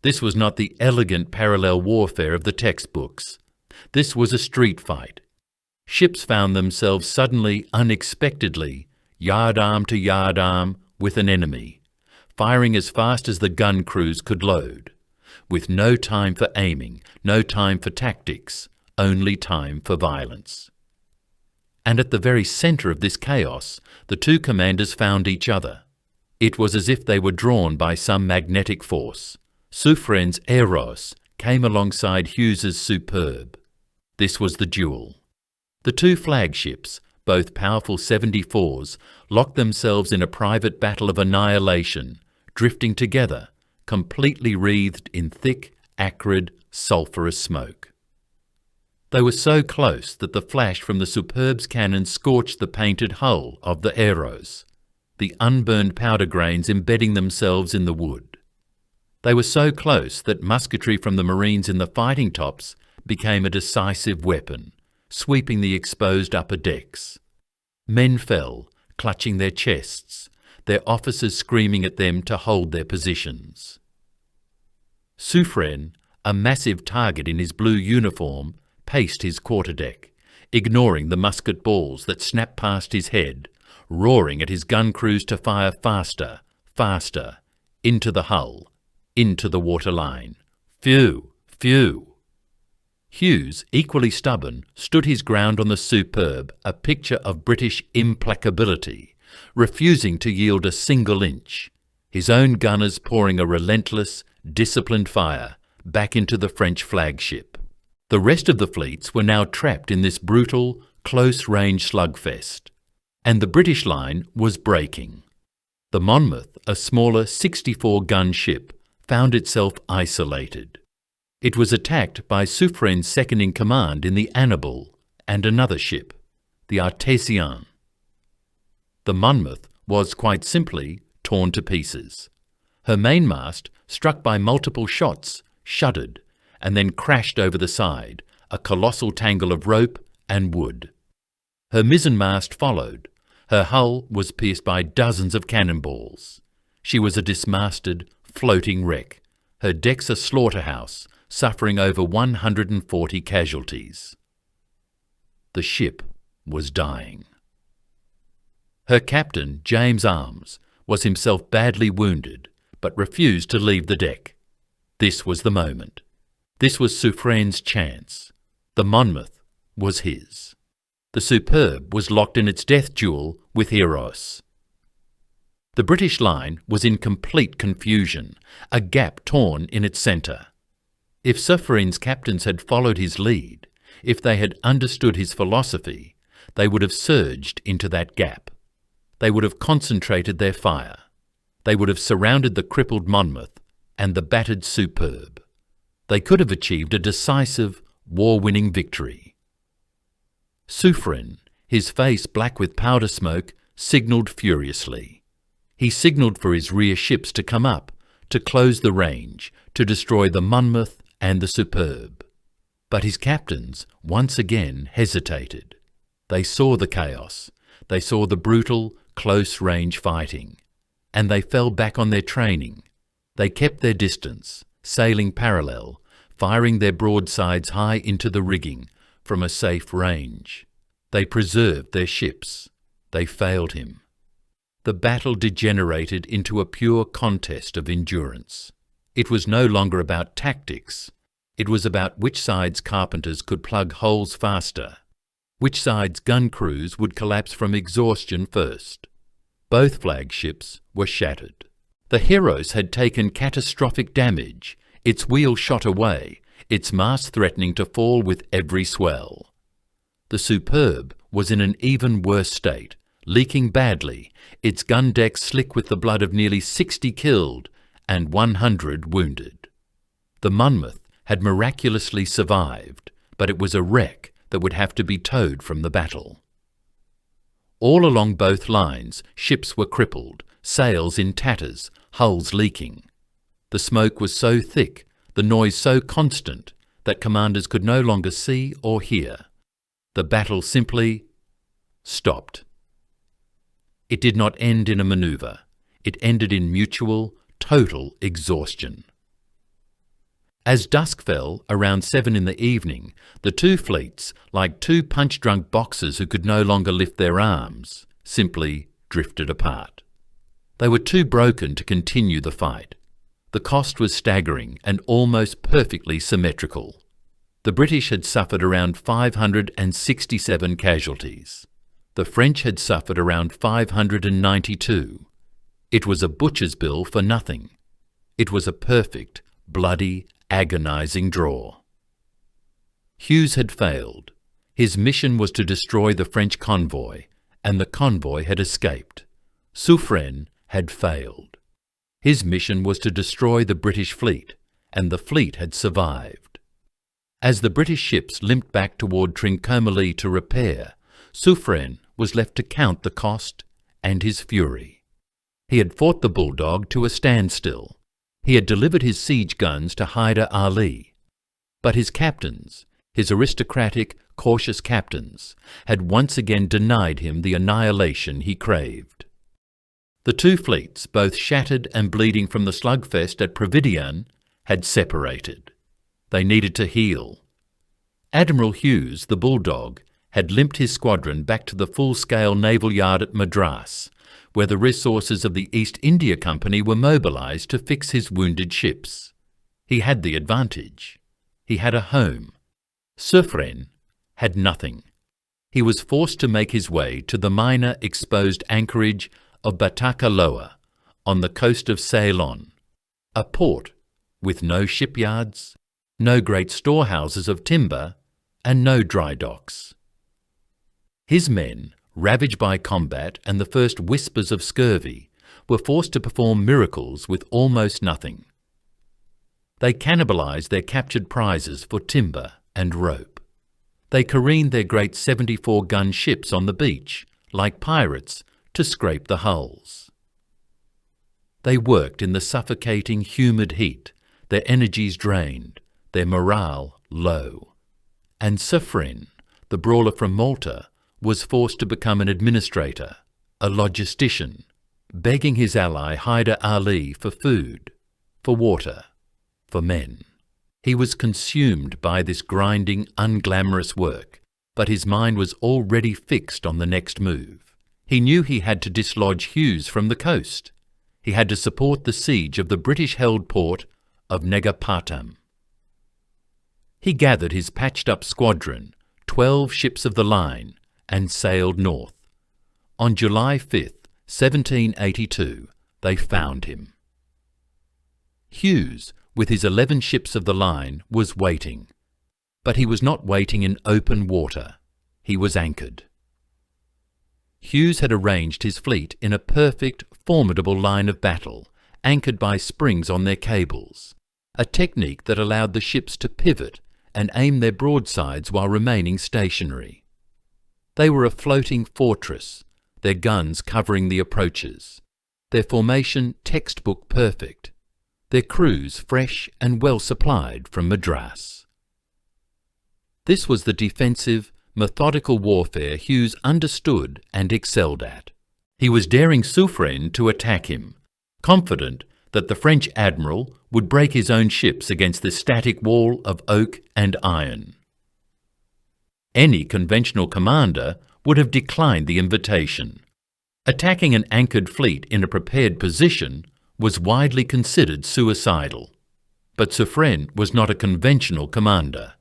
S1: This was not the elegant parallel warfare of the textbooks. This was a street fight. Ships found themselves suddenly, unexpectedly, yardarm to yardarm with an enemy, firing as fast as the gun crews could load, with no time for aiming, no time for tactics, only time for violence. And at the very centre of this chaos, the two commanders found each other. It was as if they were drawn by some magnetic force. Suffren's Eros came alongside Hughes's Superb. This was the duel. The two flagships, both powerful 74s, locked themselves in a private battle of annihilation, drifting together, completely wreathed in thick, acrid, sulphurous smoke. They were so close that the flash from the Superb's cannon scorched the painted hull of the Eros, the unburned powder grains embedding themselves in the wood. They were so close that musketry from the Marines in the fighting tops became a decisive weapon, sweeping the exposed upper decks. Men fell, clutching their chests, their officers screaming at them to hold their positions. Suffren, a massive target in his blue uniform, paced his quarterdeck, ignoring the musket balls that snapped past his head, roaring at his gun crews to fire faster, faster, into the hull, into the waterline. Phew, phew. Hughes, equally stubborn, stood his ground on the Superb, a picture of British implacability, refusing to yield a single inch, his own gunners pouring a relentless, disciplined fire back into the French flagship. The rest of the fleets were now trapped in this brutal, close-range slugfest, and the British line was breaking. The Monmouth, a smaller 64-gun ship, found itself isolated. It was attacked by Suffren's second-in-command in the Annibal and another ship, the Artesian. The Monmouth was quite simply torn to pieces. Her mainmast, struck by multiple shots, shuddered and then crashed over the side, a colossal tangle of rope and wood. Her mizzenmast followed. Her hull was pierced by dozens of cannonballs. She was a dismasted, floating wreck, her decks a slaughterhouse, suffering over 140 casualties. The ship was dying. Her captain, James Arms, was himself badly wounded, but refused to leave the deck. This was the moment. This was Suffren's chance. The Monmouth was his. The Superb was locked in its death duel with Eros. The British line was in complete confusion, a gap torn in its centre. If Suffren's captains had followed his lead, if they had understood his philosophy, they would have surged into that gap. They would have concentrated their fire. They would have surrounded the crippled Monmouth and the battered Superb. They could have achieved a decisive, war-winning victory. Suffren, his face black with powder smoke, signalled furiously. He signalled for his rear ships to come up, to close the range, to destroy the Monmouth and the Superb. But his captains once again hesitated. They saw the chaos. They saw the brutal, close-range fighting. And they fell back on their training. They kept their distance, sailing parallel, firing their broadsides high into the rigging from a safe range. They preserved their ships. They failed him. The battle degenerated into a pure contest of endurance. It was no longer about tactics. It was about which side's carpenters could plug holes faster, which side's gun crews would collapse from exhaustion first. Both flagships were shattered. The Heroes had taken catastrophic damage, its wheel shot away, its mast threatening to fall with every swell. The Superb was in an even worse state, leaking badly, its gun deck slick with the blood of nearly 60 killed and 100 wounded. The Monmouth had miraculously survived, but it was a wreck that would have to be towed from the battle. All along both lines, ships were crippled, sails in tatters, hulls leaking. The smoke was so thick, the noise so constant, that commanders could no longer see or hear. The battle simply stopped. It did not end in a manoeuvre. It ended in mutual, total exhaustion. As dusk fell, around 7 in the evening, the two fleets, like two punch-drunk boxers who could no longer lift their arms, simply drifted apart. They were too broken to continue the fight. The cost was staggering and almost perfectly symmetrical. The British had suffered around 567 casualties. The French had suffered around 592. It was a butcher's bill for nothing. It was a perfect, bloody, agonizing draw. Hughes had failed. His mission was to destroy the French convoy, and the convoy had escaped. Suffren had failed. His mission was to destroy the British fleet, and the fleet had survived. As the British ships limped back toward Trincomalee to repair, Suffren was left to count the cost and his fury. He had fought the Bulldog to a standstill. He had delivered his siege guns to Hyder Ali. But his captains, his aristocratic, cautious captains, had once again denied him the annihilation he craved. The two fleets, both shattered and bleeding from the slugfest at Providian, had separated. They needed to heal. Admiral Hughes, the Bulldog, had limped his squadron back to the full-scale naval yard at Madras, where the resources of the East India Company were mobilised to fix his wounded ships. He had the advantage. He had a home. Suffren had nothing. He was forced to make his way to the minor exposed anchorage of Batacaloa on the coast of Ceylon, a port with no shipyards, no great storehouses of timber, and no dry docks. His men, ravaged by combat and the first whispers of scurvy, were forced to perform miracles with almost nothing. They cannibalized their captured prizes for timber and rope. They careened their great 74-gun ships on the beach, like pirates, to scrape the hulls. They worked in the suffocating, humid heat, their energies drained, their morale low. And Suffren, the brawler from Malta, was forced to become an administrator, a logistician, begging his ally Hyder Ali for food, for water, for men. He was consumed by this grinding, unglamorous work, but his mind was already fixed on the next move. He knew he had to dislodge Hughes from the coast. He had to support the siege of the British-held port of Negapatam. He gathered his patched-up squadron, 12 ships of the line, and sailed north. On July 5th, 1782, they found him. Hughes, with his 11 ships of the line, was waiting. But he was not waiting in open water. He was anchored. Hughes had arranged his fleet in a perfect, formidable line of battle, anchored by springs on their cables, a technique that allowed the ships to pivot and aim their broadsides while remaining stationary. They were a floating fortress, their guns covering the approaches, their formation textbook perfect, their crews fresh and well supplied from Madras. This was the defensive, methodical warfare Hughes understood and excelled at. He was daring Suffren to attack him, confident that the French admiral would break his own ships against this static wall of oak and iron. Any conventional commander would have declined the invitation. Attacking an anchored fleet in a prepared position was widely considered suicidal. But Suffren was not a conventional commander.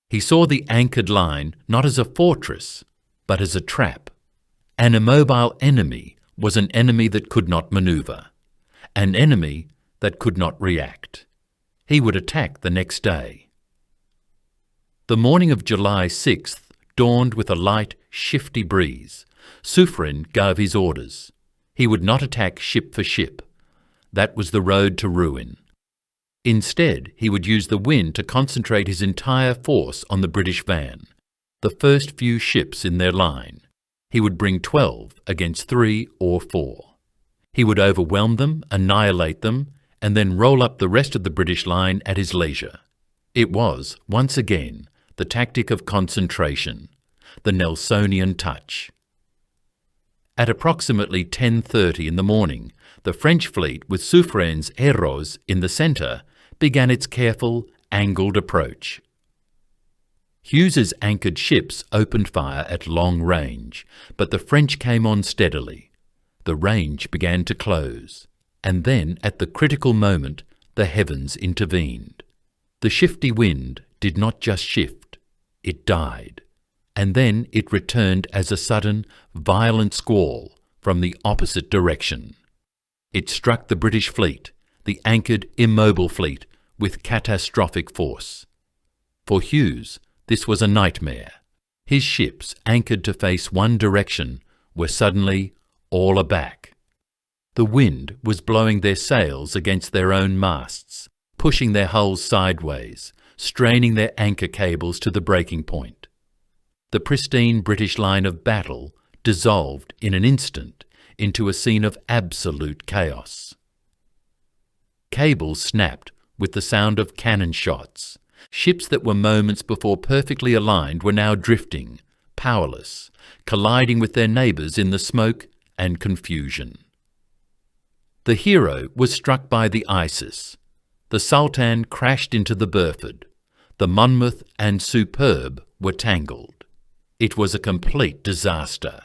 S1: He saw the anchored line not as a fortress, but as a trap. An immobile enemy was an enemy that could not maneuver, an enemy that could not react. He would attack the next day. The morning of July 6th dawned with a light, shifty breeze. Suffren gave his orders. He would not attack ship for ship. That was the road to ruin. Instead, he would use the wind to concentrate his entire force on the British van, the first few ships in their line. He would bring 12 against 3 or 4. He would overwhelm them, annihilate them, and then roll up the rest of the British line at his leisure. It was, once again, the tactic of concentration, the Nelsonian touch. At approximately 10:30 in the morning, the French fleet, with Suffren's Héros in the centre, began its careful, angled approach. Hughes's anchored ships opened fire at long range, but the French came on steadily. The range began to close, and then, at the critical moment, the heavens intervened. The shifty wind did not just shift, it died, and then it returned as a sudden, violent squall from the opposite direction. It struck the British fleet, the anchored, immobile fleet, with catastrophic force. For Hughes, this was a nightmare. His ships, anchored to face one direction, were suddenly all aback. The wind was blowing their sails against their own masts, pushing their hulls sideways, straining their anchor cables to the breaking point. The pristine British line of battle dissolved in an instant into a scene of absolute chaos. Cables snapped with the sound of cannon shots. Ships that were moments before perfectly aligned were now drifting, powerless, colliding with their neighbours in the smoke and confusion. The Hero was struck by the Isis. The Sultan crashed into the Burford. The Monmouth and Superb were tangled. It was a complete disaster.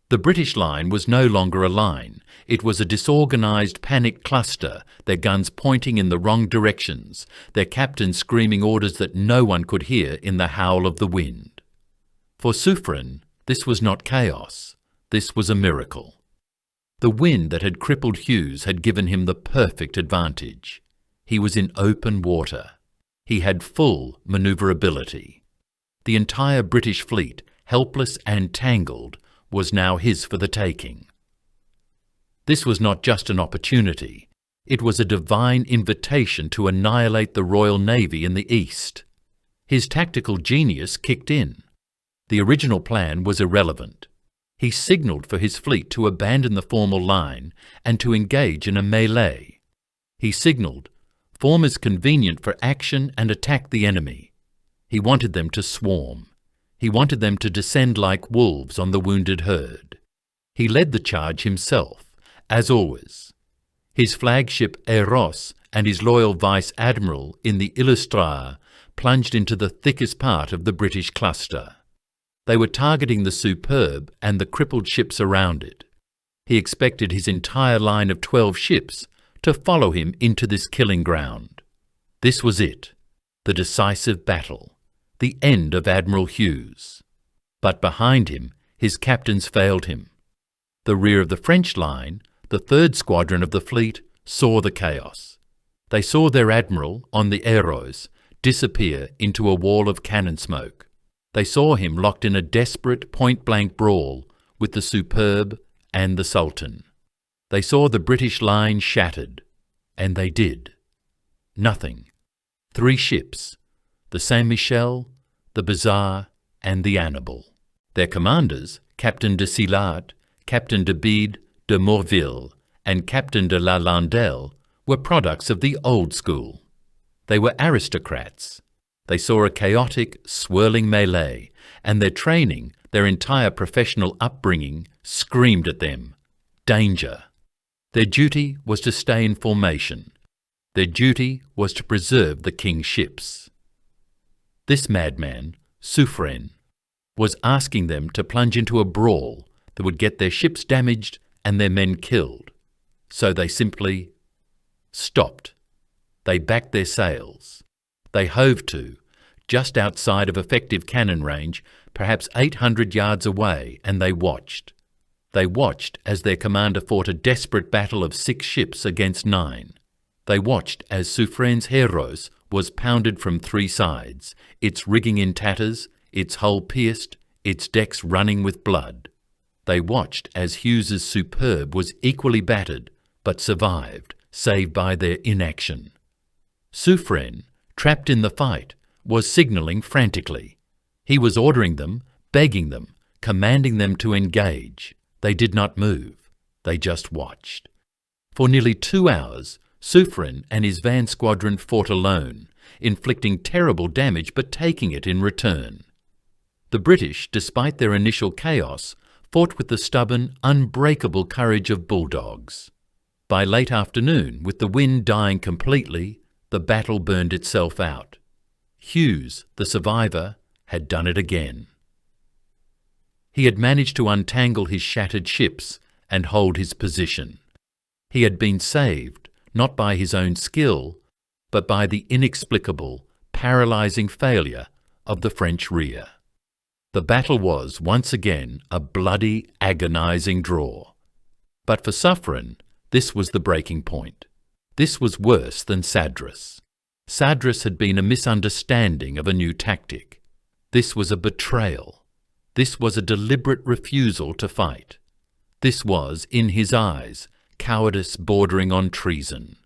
S1: The British line was no longer a line. It was a disorganised panic cluster, their guns pointing in the wrong directions, their captains screaming orders that no one could hear in the howl of the wind. For Suffren, this was not chaos. This was a miracle. The wind that had crippled Hughes had given him the perfect advantage. He was in open water. He had full manoeuvrability. The entire British fleet, helpless and tangled, was now his for the taking. This was not just an opportunity. It was a divine invitation to annihilate the Royal Navy in the East. His tactical genius kicked in. The original plan was irrelevant. He signalled for his fleet to abandon the formal line and to engage in a melee. He signalled, "Form is convenient for action and attack the enemy." He wanted them to swarm. He wanted them to descend like wolves on the wounded herd. He led the charge himself, as always. His flagship Héros and his loyal vice-admiral in the Illustrare plunged into the thickest part of the British cluster. They were targeting the Superb and the crippled ships around it. He expected his entire line of 12 ships to follow him into this killing ground. This was it, the decisive battle, the end of Admiral Hughes. But behind him, his captains failed him. The rear of the French line, the 3rd Squadron of the fleet, saw the chaos. They saw their admiral on the Héros disappear into a wall of cannon smoke. They saw him locked in a desperate point-blank brawl with the Superb and the Sultan. They saw the British line shattered, and they did. Nothing. 3 ships, the Saint-Michel, the Bizarre, and the Annibal. Their commanders, Captain de Sillart, Captain de Bede, de Morville, and Captain de la Landelle, were products of the old school. They were aristocrats. They saw a chaotic, swirling melee, and their training, their entire professional upbringing, screamed at them, danger. Their duty was to stay in formation. Their duty was to preserve the king's ships. This madman, Suffren, was asking them to plunge into a brawl that would get their ships damaged and their men killed. So they simply stopped. They backed their sails. They hove to, just outside of effective cannon range, perhaps 800 yards away, and they watched. They watched as their commander fought a desperate battle of 6 ships against 9. They watched as Suffren's Héros was pounded from 3 sides, its rigging in tatters, its hull pierced, its decks running with blood. They watched as Hughes's Superb was equally battered, but survived, save by their inaction. Suffren, trapped in the fight, was signalling frantically. He was ordering them, begging them, commanding them to engage. They did not move. They just watched. For nearly 2 hours, Suffren and his van squadron fought alone, inflicting terrible damage but taking it in return. The British, despite their initial chaos, fought with the stubborn, unbreakable courage of bulldogs. By late afternoon, with the wind dying completely, the battle burned itself out. Hughes, the survivor, had done it again. He had managed to untangle his shattered ships and hold his position. He had been saved, not by his own skill, but by the inexplicable, paralysing failure of the French rear. The battle was, once again, a bloody, agonising draw. But for Suffren, this was the breaking point. This was worse than Sadras. Sadras had been a misunderstanding of a new tactic. This was a betrayal. This was a deliberate refusal to fight. This was, in his eyes, cowardice bordering on treason.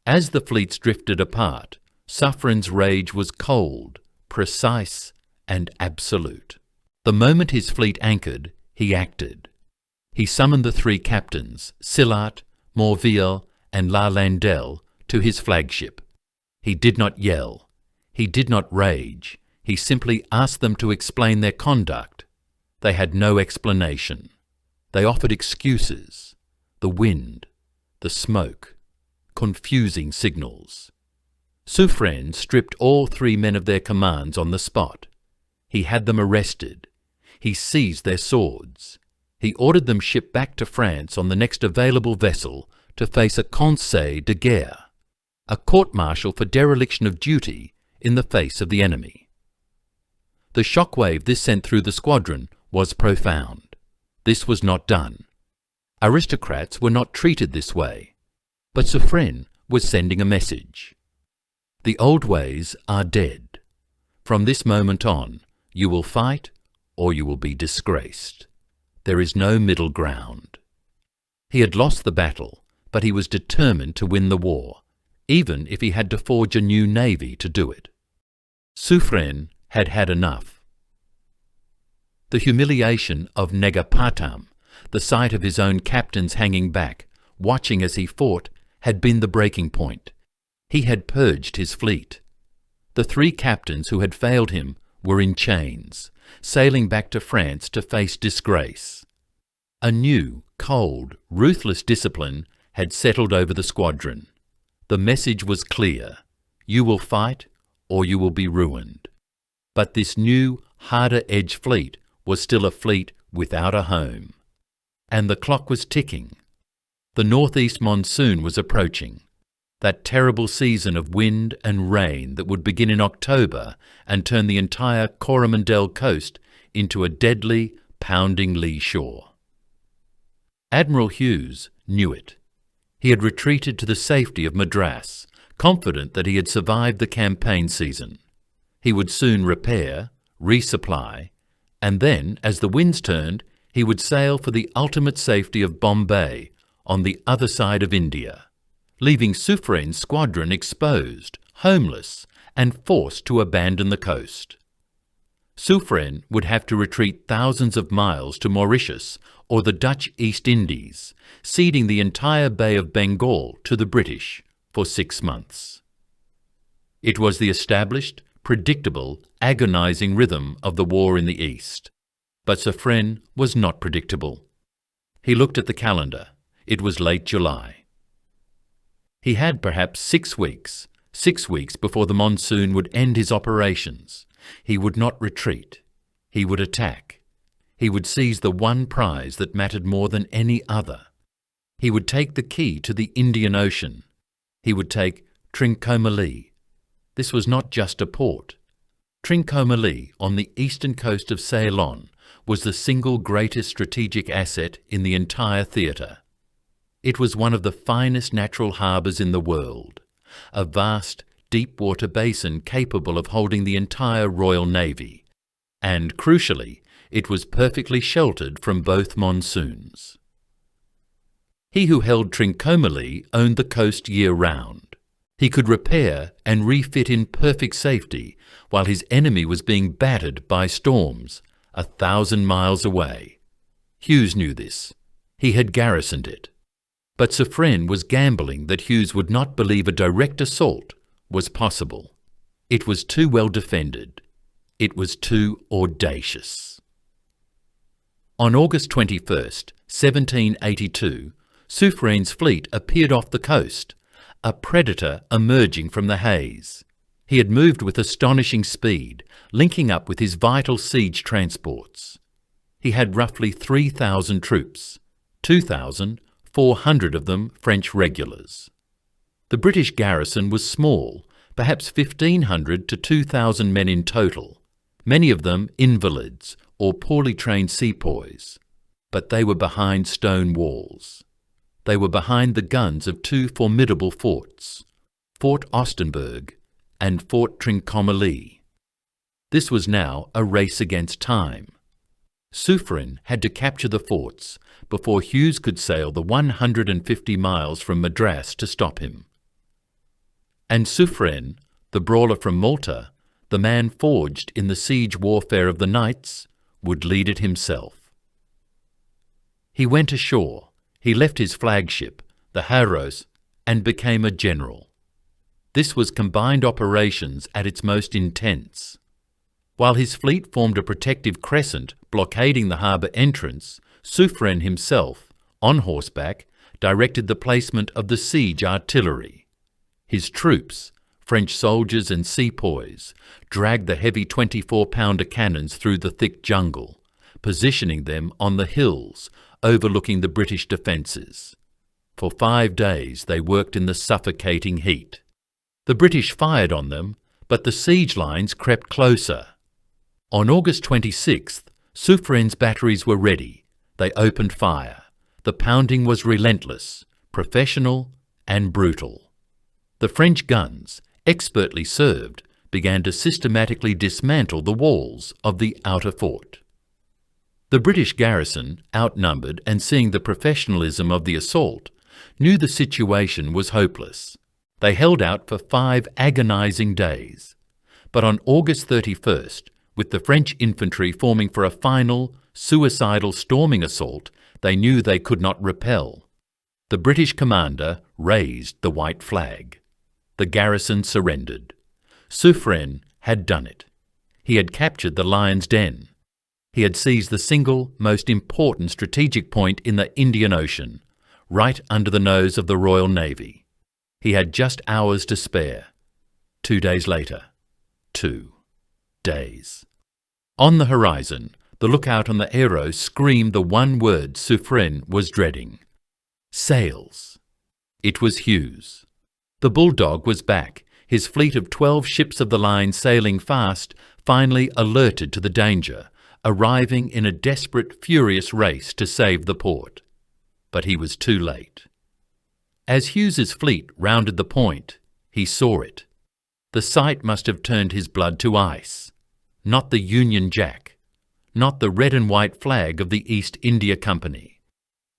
S1: As the fleets drifted apart, Suffren's rage was cold, precise, and absolute. The moment his fleet anchored, he acted. He summoned the 3 captains, Sillart, Morville, and La Landelle, to his flagship. He did not yell. He did not rage. He simply asked them to explain their conduct. They had no explanation. They offered excuses. The wind, the smoke, confusing signals. Suffren stripped all 3 men of their commands on the spot. He had them arrested. He seized their swords. He ordered them shipped back to France on the next available vessel to face a conseil de guerre, a court-martial for dereliction of duty in the face of the enemy. The shockwave this sent through the squadron was profound. This was not done. Aristocrats were not treated this way. But Suffren was sending a message. The old ways are dead. From this moment on, you will fight or you will be disgraced. There is no middle ground. He had lost the battle, but he was determined to win the war, even if he had to forge a new navy to do it. Suffren had had enough. The humiliation of Negapatam, the sight of his own captains hanging back, watching as he fought, had been the breaking point. He had purged his fleet. The 3 captains who had failed him were in chains, sailing back to France to face disgrace. A new, cold, ruthless discipline had settled over the squadron. The message was clear: you will fight or you will be ruined. But this new, harder-edged fleet was still a fleet without a home. And the clock was ticking. The northeast monsoon was approaching, that terrible season of wind and rain that would begin in October and turn the entire Coromandel coast into a deadly, pounding lee shore. Admiral Hughes knew it. He had retreated to the safety of Madras, confident that he had survived the campaign season. He would soon repair, resupply, and then, as the winds turned, he would sail for the ultimate safety of Bombay on the other side of India, leaving Suffren's squadron exposed, homeless, and forced to abandon the coast. Suffren would have to retreat thousands of miles to Mauritius or the Dutch East Indies, ceding the entire Bay of Bengal to the British for 6 months. It was the established, predictable, agonizing rhythm of the war in the East. But Suffren was not predictable. He looked at the calendar. It was late July. He had perhaps 6 weeks before the monsoon would end his operations. He would not retreat. He would attack. He would seize the one prize that mattered more than any other. He would take the key to the Indian Ocean. He would take Trincomalee. This was not just a port. Trincomalee, on the eastern coast of Ceylon, was the single greatest strategic asset in the entire theatre. It was one of the finest natural harbours in the world, a vast, deep-water basin capable of holding the entire Royal Navy, and, crucially, it was perfectly sheltered from both monsoons. He who held Trincomalee owned the coast year-round. He could repair and refit in perfect safety while his enemy was being battered by storms 1,000 miles away. Hughes knew this. He had garrisoned it. But Suffren was gambling that Hughes would not believe a direct assault was possible. It was too well defended. It was too audacious. On August 21st, 1782, Suffren's fleet appeared off the coast, a predator emerging from the haze. He had moved with astonishing speed, linking up with his vital siege transports. He had roughly 3,000 troops, 2,400 of them French regulars. The British garrison was small, perhaps 1,500 to 2,000 men in total, many of them invalids or poorly trained sepoys. But they were behind stone walls. They were behind the guns of 2 formidable forts, Fort Ostenburg and Fort Trincomalee. This was now a race against time. Suffren had to capture the forts before Hughes could sail the 150 miles from Madras to stop him. And Suffren, the brawler from Malta, the man forged in the siege warfare of the Knights, would lead it himself. He went ashore. He left his flagship, the Haros, and became a general. This was combined operations at its most intense. While his fleet formed a protective crescent blockading the harbour entrance, Suffren himself, on horseback, directed the placement of the siege artillery. His troops, French soldiers and sepoys, dragged the heavy 24-pounder cannons through the thick jungle, positioning them on the hills overlooking the British defences. For 5 days they worked in the suffocating heat. The British fired on them, but the siege lines crept closer. On August 26th, Suffren's batteries were ready. They opened fire. The pounding was relentless, professional and brutal. The French guns, expertly served, began to systematically dismantle the walls of the outer fort. The British garrison, outnumbered and seeing the professionalism of the assault, knew the situation was hopeless. They held out for 5 agonizing days. But on August 31st, with the French infantry forming for a final, suicidal storming assault, they knew they could not repel. The British commander raised the white flag. The garrison surrendered. Suffren had done it. He had captured the Lion's Den. He had seized the single most important strategic point in the Indian Ocean, right under the nose of the Royal Navy. He had just hours to spare. 2 days later. 2 days. On the horizon, the lookout on the Aero screamed the one word Suffren was dreading. Sails. It was Hughes. The bulldog was back, his fleet of 12 ships of the line sailing fast, finally alerted to the danger, arriving in a desperate, furious race to save the port. but he was too late. As Hughes's fleet rounded the point, he saw it. The sight must have turned his blood to ice. Not the Union Jack, not the red and white flag of the East India Company,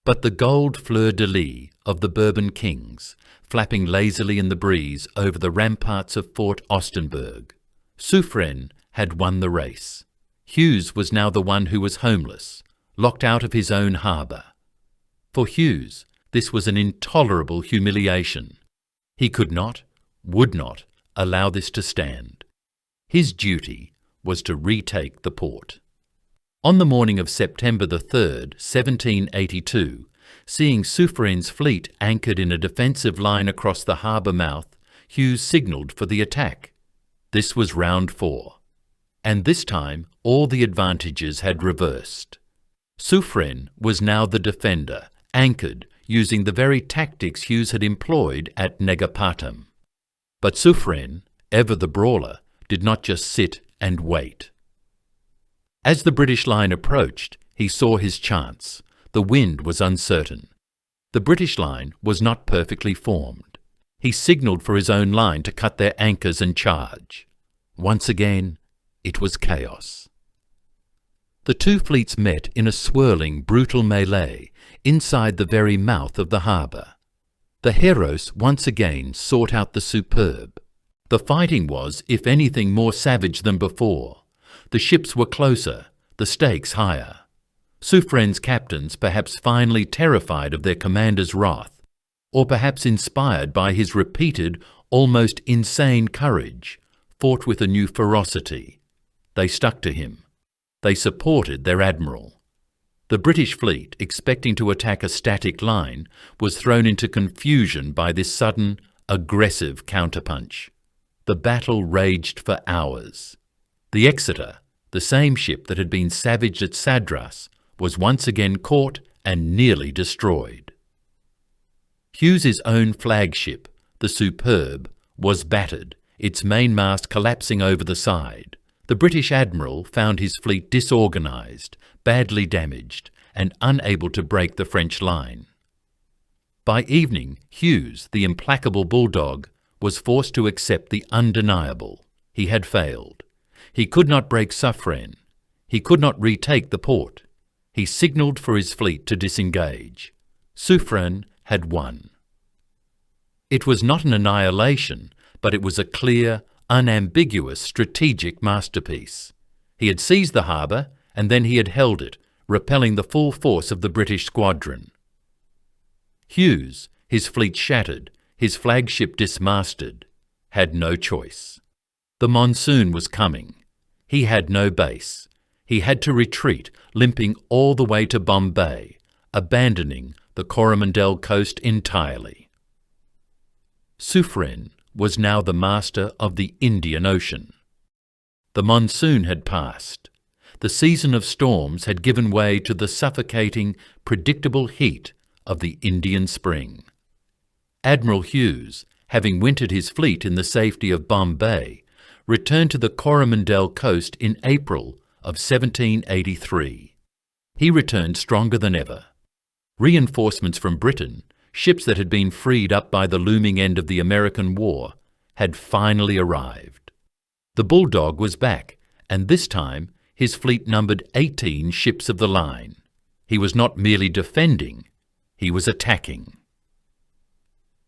S1: but the gold fleur-de-lis of the Bourbon kings, flapping lazily in the breeze over the ramparts of Fort Ostenburg. Suffren had won the race. Hughes was now the one who was homeless, locked out of his own harbour. For Hughes, this was an intolerable humiliation. He could not, would not, allow this to stand. His duty was to retake the port. On the morning of September the 3rd, 1782, seeing Suffren's fleet anchored in a defensive line across the harbour mouth, Hughes signalled for the attack. This was round 4. And this time all the advantages had reversed. Suffren was now the defender, anchored, using the very tactics Hughes had employed at Negapatam. But Suffren, ever the brawler, did not just sit and wait. As the British line approached, he saw his chance. The wind was uncertain. The British line was not perfectly formed. He signalled for his own line to cut their anchors and charge. Once again, it was chaos. The two fleets met in a swirling, brutal melee inside the very mouth of the harbour. The Heros once again sought out the superb. The fighting was, if anything, more savage than before. The ships were closer, the stakes higher. Suffren's captains, perhaps finally terrified of their commander's wrath, or perhaps inspired by his repeated, almost insane courage, fought with a new ferocity. They stuck to him. They supported their admiral. The British fleet, expecting to attack a static line, was thrown into confusion by this sudden, aggressive counterpunch. The battle raged for hours. The Exeter, the same ship that had been savaged at Sadras, was once again caught and nearly destroyed. Hughes's own flagship, the Superb, was battered, its mainmast collapsing over the side. The British admiral found his fleet disorganised, badly damaged, and unable to break the French line. By evening, Hughes, the implacable bulldog, was forced to accept the undeniable. He had failed. He could not break Suffren. He could not retake the port. He signalled for his fleet to disengage. Suffren had won. It was not an annihilation, but it was a clear, unambiguous strategic masterpiece. He had seized the harbour, and then he had held it, repelling the full force of the British squadron. Hughes, his fleet shattered, his flagship dismasted, had no choice. The monsoon was coming. He had no base. He had to retreat, limping all the way to Bombay, abandoning the Coromandel coast entirely. Suffren was now the master of the Indian Ocean. The monsoon had passed. The season of storms had given way to the suffocating, predictable heat of the Indian spring. Admiral Hughes, having wintered his fleet in the safety of Bombay, returned to the Coromandel coast in April of 1783. He returned stronger than ever. Reinforcements from Britain, ships that had been freed up by the looming end of the American War, had finally arrived. The Bulldog was back, and this time his fleet numbered 18 ships of the line. He was not merely defending, he was attacking.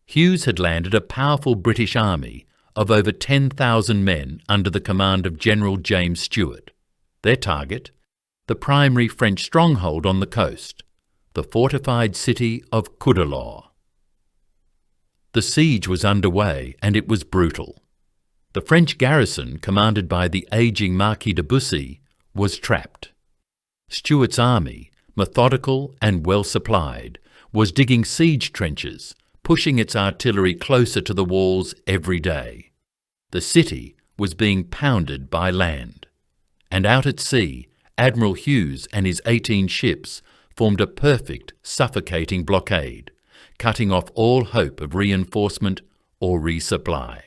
S1: Hughes had landed a powerful British army of over 10,000 men under the command of General James Stewart. Their target, the primary French stronghold on the coast, the fortified city of Cuddalore. The siege was underway, and it was brutal. The French garrison, commanded by the ageing Marquis de Bussy, was trapped. Stewart's army, methodical and well supplied, was digging siege trenches, pushing its artillery closer to the walls every day. The city was being pounded by land. And out at sea, Admiral Hughes and his 18 ships formed a perfect, suffocating blockade, cutting off all hope of reinforcement or resupply.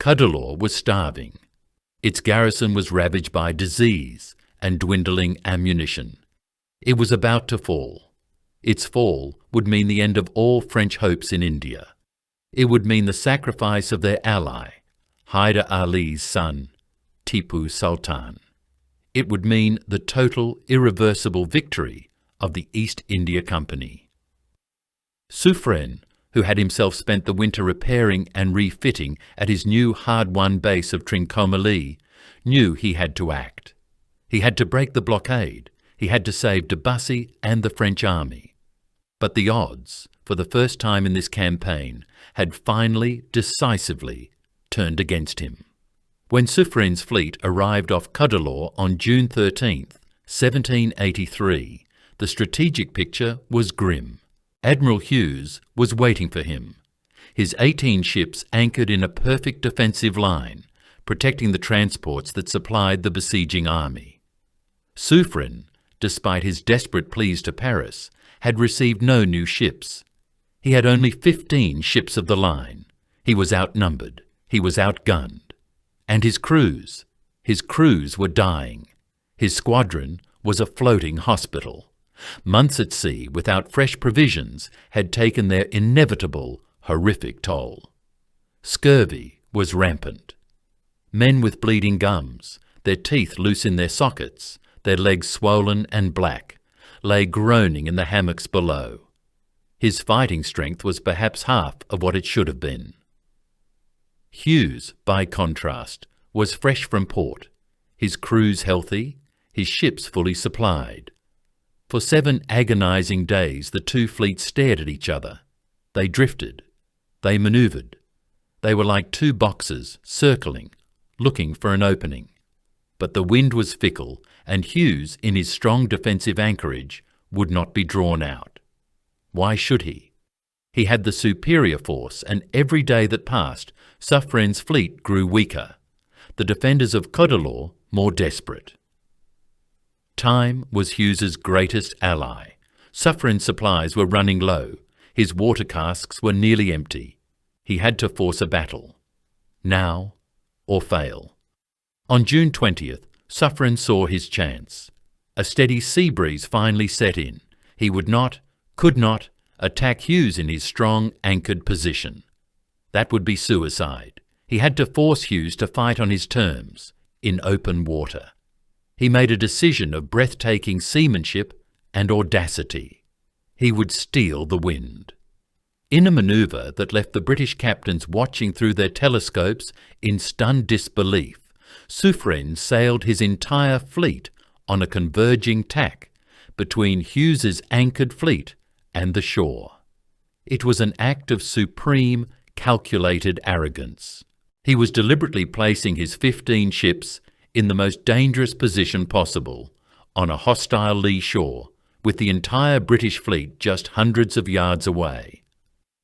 S1: Cuddalore was starving. Its garrison was ravaged by disease and dwindling ammunition. It was about to fall. Its fall would mean the end of all French hopes in India. It would mean the sacrifice of their ally, Hyder Ali's son, Tipu Sultan. It would mean the total, irreversible victory of the East India Company. Suffren, who had himself spent the winter repairing and refitting at his new hard-won base of Trincomalee, knew he had to act. He had to break the blockade. He had to save Debussy and the French army. But the odds, for the first time in this campaign, had finally, decisively, turned against him. When Suffren's fleet arrived off Cuddalore on June 13, 1783, the strategic picture was grim. Admiral Hughes was waiting for him. His 18 ships anchored in a perfect defensive line, protecting the transports that supplied the besieging army. Suffren, despite his desperate pleas to Paris, had received no new ships. He had only 15 ships of the line. He was outnumbered. He was outgunned. And his crews were dying. His squadron was a floating hospital. Months at sea without fresh provisions had taken their inevitable, horrific toll. Scurvy was rampant. Men with bleeding gums, their teeth loose in their sockets, their legs swollen and black, lay groaning in the hammocks below. His fighting strength was perhaps half of what it should have been. Hughes, by contrast, was fresh from port, his crews healthy, his ships fully supplied. For 7 agonizing days the two fleets stared at each other. They drifted. They manoeuvred. They were like two boxers circling, looking for an opening. But the wind was fickle, and Hughes, in his strong defensive anchorage, would not be drawn out. Why should he? He had the superior force, and every day that passed, Suffren's fleet grew weaker, the defenders of Cuddalore more desperate. Time was Hughes's greatest ally. Suffren's supplies were running low. His water casks were nearly empty. He had to force a battle. Now or fail. On June 20th, Suffren saw his chance. A steady sea breeze finally set in. He would not, could not, attack Hughes in his strong, anchored position. That would be suicide. He had to force Hughes to fight on his terms, in open water. He made a decision of breathtaking seamanship and audacity. He would steal the wind. In a manoeuvre that left the British captains watching through their telescopes in stunned disbelief, Suffren sailed his entire fleet on a converging tack between Hughes's anchored fleet and the shore. It was an act of supreme, calculated arrogance. He was deliberately placing his 15 ships in the most dangerous position possible, on a hostile lee shore, with the entire British fleet just hundreds of yards away.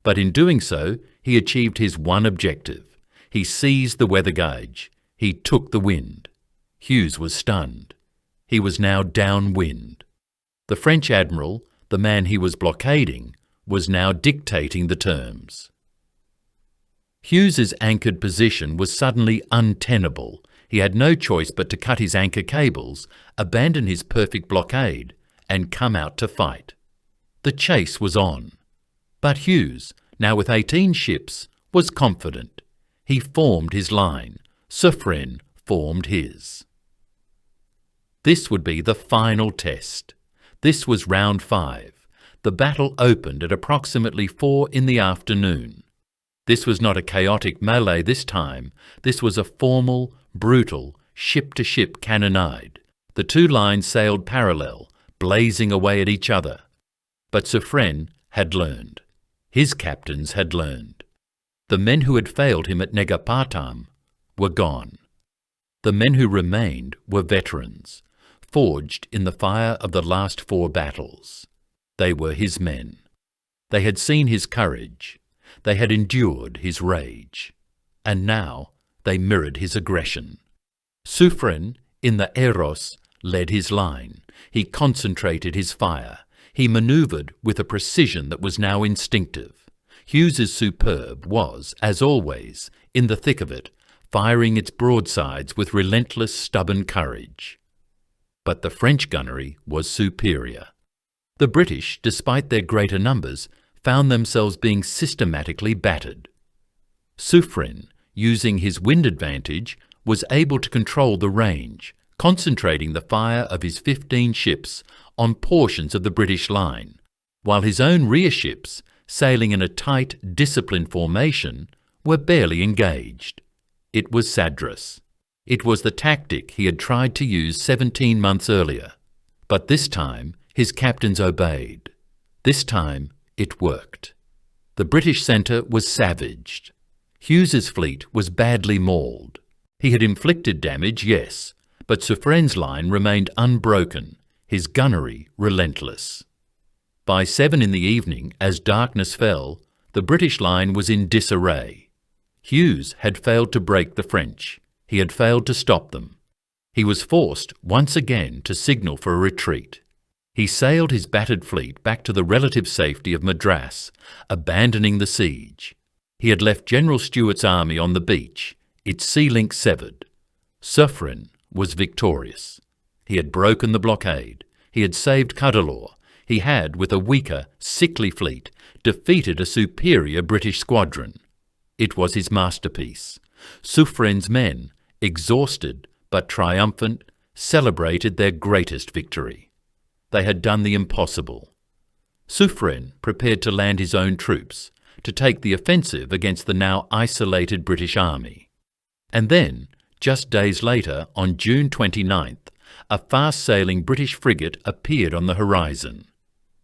S1: But in doing so, he achieved his one objective. He seized the weather gauge. He took the wind. Hughes was stunned. He was now downwind. The French admiral, the man he was blockading, was now dictating the terms. Hughes's anchored position was suddenly untenable. He had no choice but to cut his anchor cables, abandon his perfect blockade, and come out to fight. The chase was on. But Hughes, now with 18 ships, was confident. He formed his line. Suffren formed his. This would be the final test. This was round 5. The battle opened at approximately 4 in the afternoon. This was not a chaotic melee this time. This was a formal, brutal, ship-to-ship cannonade. The two lines sailed parallel, blazing away at each other. But Suffren had learned. His captains had learned. The men who had failed him at Negapatam were gone. The men who remained were veterans, forged in the fire of the last 4 battles. They were his men. They had seen his courage. They had endured his rage. And now they mirrored his aggression. Suffren, in the Eros, led his line. He concentrated his fire. He manoeuvred with a precision that was now instinctive. Hughes's Superb was, as always, in the thick of it, firing its broadsides with relentless, stubborn courage. But the French gunnery was superior. The British, despite their greater numbers, found themselves being systematically battered. Suffren, using his wind advantage, was able to control the range, concentrating the fire of his 15 ships on portions of the British line, while his own rear ships, sailing in a tight, disciplined formation, were barely engaged. It was Sadras. It was the tactic he had tried to use 17 months earlier. But this time, his captains obeyed. This time, it worked. The British centre was savaged. Hughes's fleet was badly mauled. He had inflicted damage, yes, but Suffren's line remained unbroken, his gunnery relentless. By 7 in the evening, as darkness fell, the British line was in disarray. Hughes had failed to break the French. He had failed to stop them. He was forced once again to signal for a retreat. He sailed his battered fleet back to the relative safety of Madras, abandoning the siege. He had left General Stuart's army on the beach, its sea link severed. Suffren was victorious. He had broken the blockade. He had saved Cuddalore. He had, with a weaker, sickly fleet, defeated a superior British squadron. It was his masterpiece. Suffren's men, exhausted but triumphant, celebrated their greatest victory. They had done the impossible. Suffren prepared to land his own troops, to take the offensive against the now isolated British army. And then, just days later, on June 29th, a fast-sailing British frigate appeared on the horizon.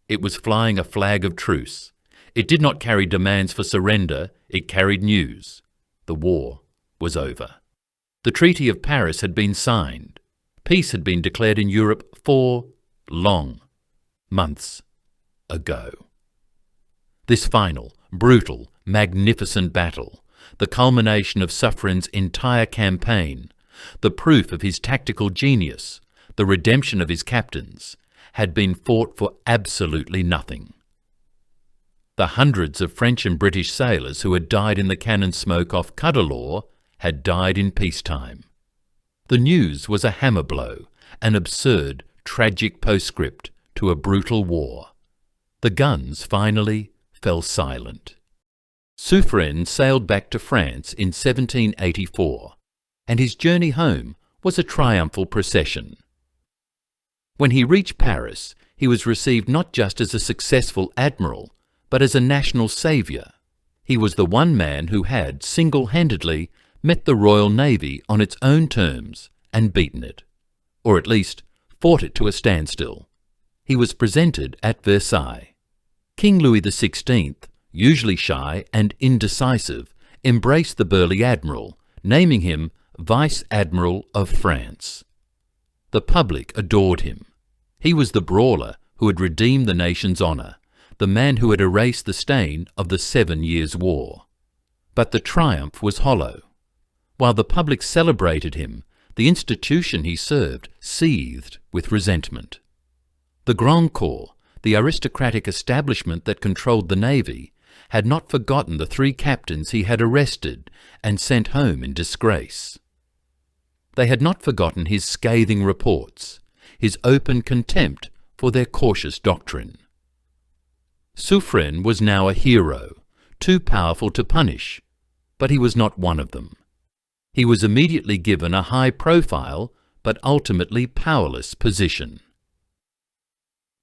S1: It was flying a flag of truce. It did not carry demands for surrender, it carried news. The war was over. The Treaty of Paris had been signed. Peace had been declared in Europe 4 long months ago. This final, brutal, magnificent battle, the culmination of Suffren's entire campaign, the proof of his tactical genius, the redemption of his captains, had been fought for absolutely nothing. The hundreds of French and British sailors who had died in the cannon smoke off Cuddalore had died in peacetime. The news was a hammer blow, an absurd, tragic postscript to a brutal war. The guns finally fell silent. Suffren sailed back to France in 1784, and his journey home was a triumphal procession. When he reached Paris, he was received not just as a successful admiral, but as a national saviour. He was the one man who had, single-handedly, met the Royal Navy on its own terms and beaten it, or at least fought it to a standstill. He was presented at Versailles. King Louis XVI, usually shy and indecisive, embraced the burly admiral, naming him Vice Admiral of France. The public adored him. He was the brawler who had redeemed the nation's honour, the man who had erased the stain of the 7 Years' War. But the triumph was hollow. While the public celebrated him, the institution he served seethed with resentment. The Grand Corps, the aristocratic establishment that controlled the navy, had not forgotten the 3 captains he had arrested and sent home in disgrace. They had not forgotten his scathing reports, his open contempt for their cautious doctrine. Suffren was now a hero, too powerful to punish, but he was not one of them. He was immediately given a high-profile, but ultimately powerless position.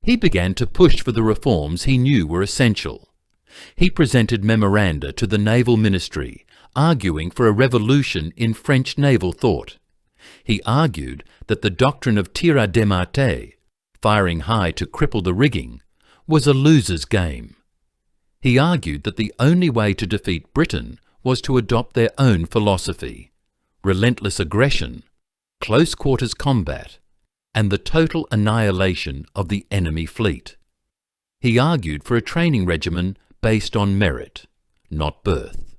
S1: He began to push for the reforms he knew were essential. He presented memoranda to the Naval Ministry, arguing for a revolution in French naval thought. He argued that the doctrine of tir à démarrer, firing high to cripple the rigging, was a loser's game. He argued that the only way to defeat Britain was to adopt their own philosophy: relentless aggression, close-quarters combat, and the total annihilation of the enemy fleet. He argued for a training regimen based on merit, not birth.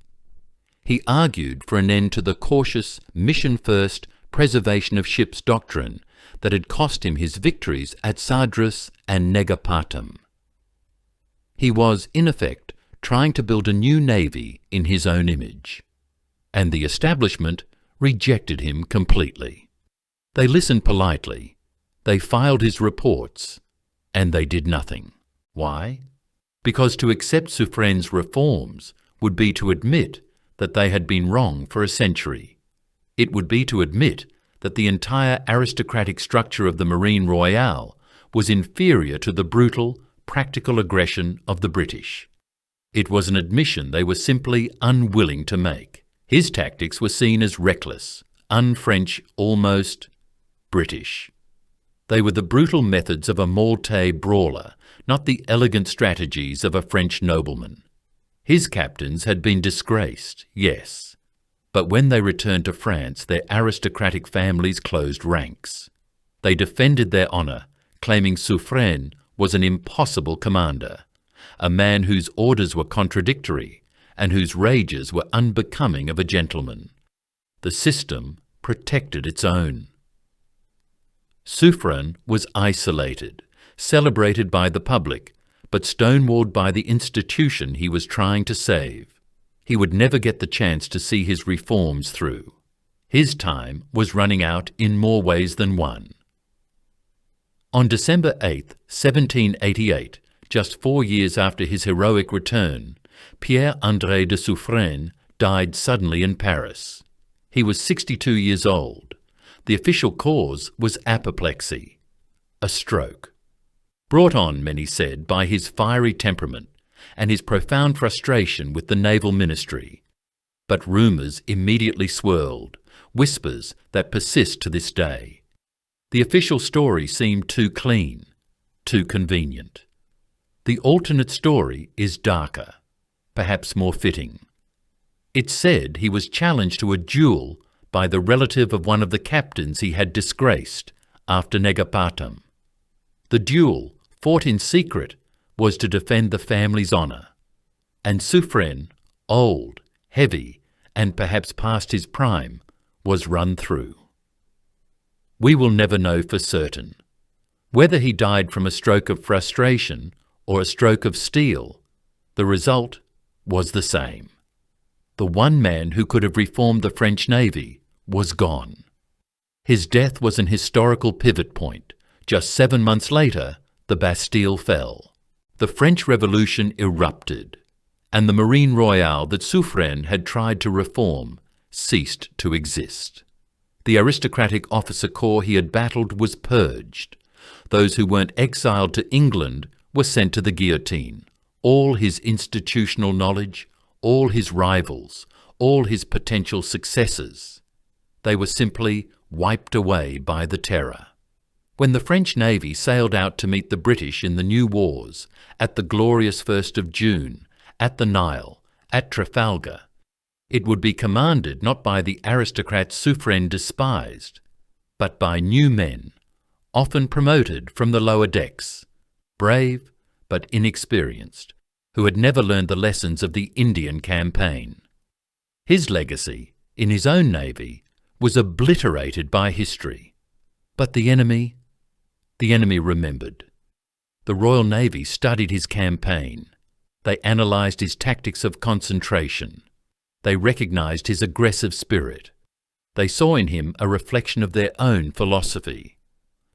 S1: He argued for an end to the cautious, mission-first preservation of ships doctrine that had cost him his victories at Sadras and Negapatam. He was, in effect, trying to build a new navy in his own image. And the establishment rejected him completely. They listened politely. They filed his reports. And they did nothing. Why? Because to accept Suffren's reforms would be to admit that they had been wrong for a century. It would be to admit that the entire aristocratic structure of the Marine Royale was inferior to the brutal, practical aggression of the British. It was an admission they were simply unwilling to make. His tactics were seen as reckless, un-French, almost British. They were the brutal methods of a Malta brawler, not the elegant strategies of a French nobleman. His captains had been disgraced, yes, but when they returned to France, their aristocratic families closed ranks. They defended their honour, claiming Suffren was an impossible commander, a man whose orders were contradictory and whose rages were unbecoming of a gentleman. The system protected its own. Suffren was isolated, celebrated by the public, but stonewalled by the institution he was trying to save. He would never get the chance to see his reforms through. His time was running out in more ways than one. On December 8, 1788, just 4 years after his heroic return, Pierre André de Suffren died suddenly in Paris. He was 62 years old. The official cause was apoplexy, a stroke. Brought on, many said, by his fiery temperament and his profound frustration with the naval ministry. But rumours immediately swirled, whispers that persist to this day. The official story seemed too clean, too convenient. The alternate story is darker, perhaps more fitting. It said he was challenged to a duel by the relative of one of the captains he had disgraced after Negapatam. The duel, fought in secret, was to defend the family's honour. And Suffren, old, heavy, and perhaps past his prime, was run through. We will never know for certain. Whether he died from a stroke of frustration or a stroke of steel, the result was the same. The one man who could have reformed the French Navy was gone. His death was an historical pivot point. Just 7 months later, the Bastille fell. The French Revolution erupted, and the Marine Royale that Suffren had tried to reform ceased to exist. The aristocratic officer corps he had battled was purged. Those who weren't exiled to England were sent to the guillotine. All his institutional knowledge, all his rivals, all his potential successors, they were simply wiped away by the terror. When the French Navy sailed out to meet the British in the new wars, at the glorious 1st of June, at the Nile, at Trafalgar, it would be commanded not by the aristocrats Suffren despised, but by new men, often promoted from the lower decks, brave but inexperienced, who had never learned the lessons of the Indian campaign. His legacy, in his own navy, was obliterated by history. But the enemy remembered. The Royal Navy studied his campaign. They analysed his tactics of concentration. They recognised his aggressive spirit. They saw in him a reflection of their own philosophy.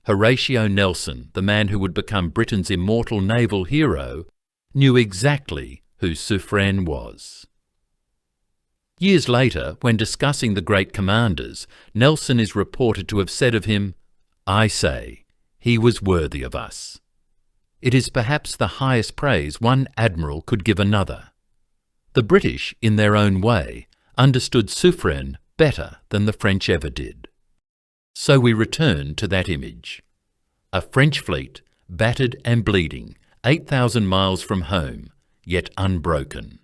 S1: Horatio Nelson, the man who would become Britain's immortal naval hero, knew exactly who Suffren was. Years later, when discussing the great commanders, Nelson is reported to have said of him, "I say, he was worthy of us." It is perhaps the highest praise one admiral could give another. The British, in their own way, understood Suffren better than the French ever did. So we return to that image. A French fleet, battered and bleeding, 8,000 miles from home, yet unbroken.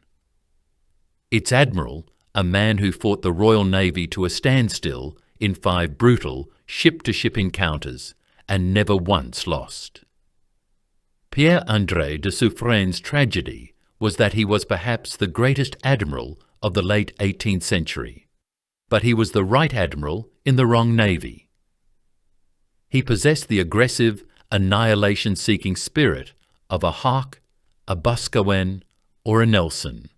S1: Its admiral, a man who fought the Royal Navy to a standstill in 5 brutal ship-to-ship encounters and never once lost. Pierre André de Suffren's tragedy was that he was perhaps the greatest admiral of the late 18th century, but he was the right admiral in the wrong navy. He possessed the aggressive, annihilation-seeking spirit of a Hawke, a Boscawen, or a Nelson.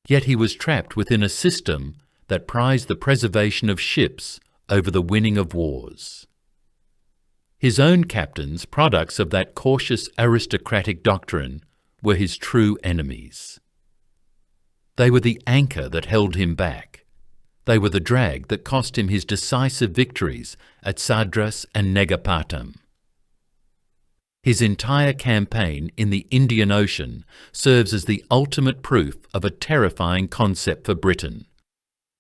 S1: Yet he was trapped within a system that prized the preservation of ships over the winning of wars. His own captains, products of that cautious aristocratic doctrine, were his true enemies. They were the anchor that held him back. They were the drag that cost him his decisive victories at Sadras and Negapatam. His entire campaign in the Indian Ocean serves as the ultimate proof of a terrifying concept for Britain.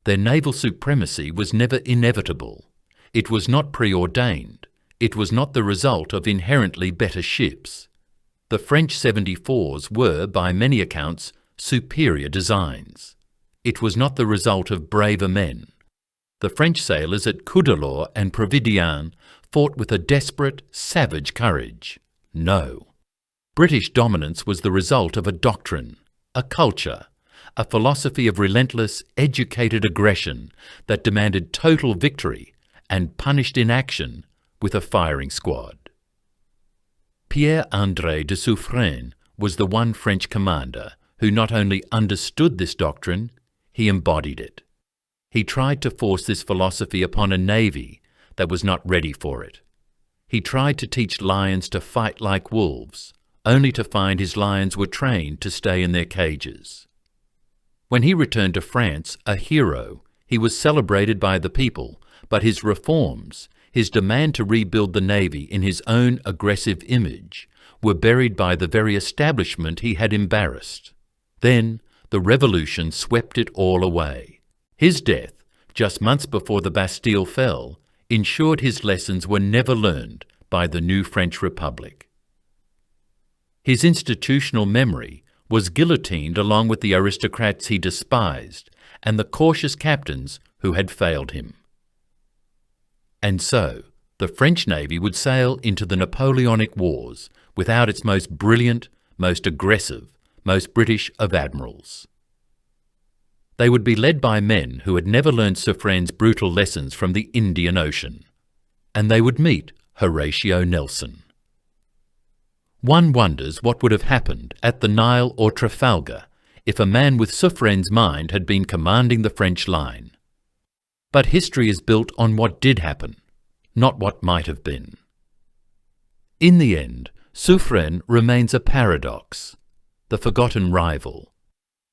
S1: Their naval supremacy was never inevitable. It was not preordained. It was not the result of inherently better ships. The French 74s were, by many accounts, superior designs. It was not the result of braver men. The French sailors at Cuddalore and Providian fought with a desperate, savage courage. No. British dominance was the result of a doctrine, a culture, a philosophy of relentless, educated aggression that demanded total victory and punished inaction with a firing squad. Pierre André de Suffren was the one French commander who not only understood this doctrine, he embodied it. He tried to force this philosophy upon a navy that was not ready for it. He tried to teach lions to fight like wolves, only to find his lions were trained to stay in their cages. When he returned to France a hero, he was celebrated by the people, but his reforms, his demand to rebuild the navy in his own aggressive image, were buried by the very establishment he had embarrassed. Then the revolution swept it all away. His death, just months before the Bastille fell, ensured his lessons were never learned by the new French Republic. His institutional memory was guillotined along with the aristocrats he despised and the cautious captains who had failed him. And so, the French Navy would sail into the Napoleonic Wars without its most brilliant, most aggressive, most British of admirals. They would be led by men who had never learned Suffren's brutal lessons from the Indian Ocean. And they would meet Horatio Nelson. One wonders what would have happened at the Nile or Trafalgar if a man with Suffren's mind had been commanding the French line. But history is built on what did happen, not what might have been. In the end, Suffren remains a paradox, the forgotten rival,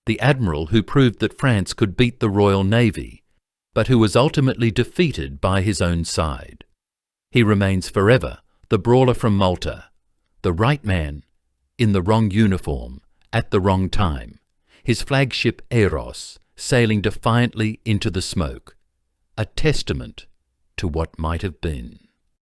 S1: the admiral who proved that France could beat the Royal Navy, but who was ultimately defeated by his own side. He remains forever the brawler from Malta, the right man, in the wrong uniform, at the wrong time, his flagship Eros sailing defiantly into the smoke, a testament to what might have been.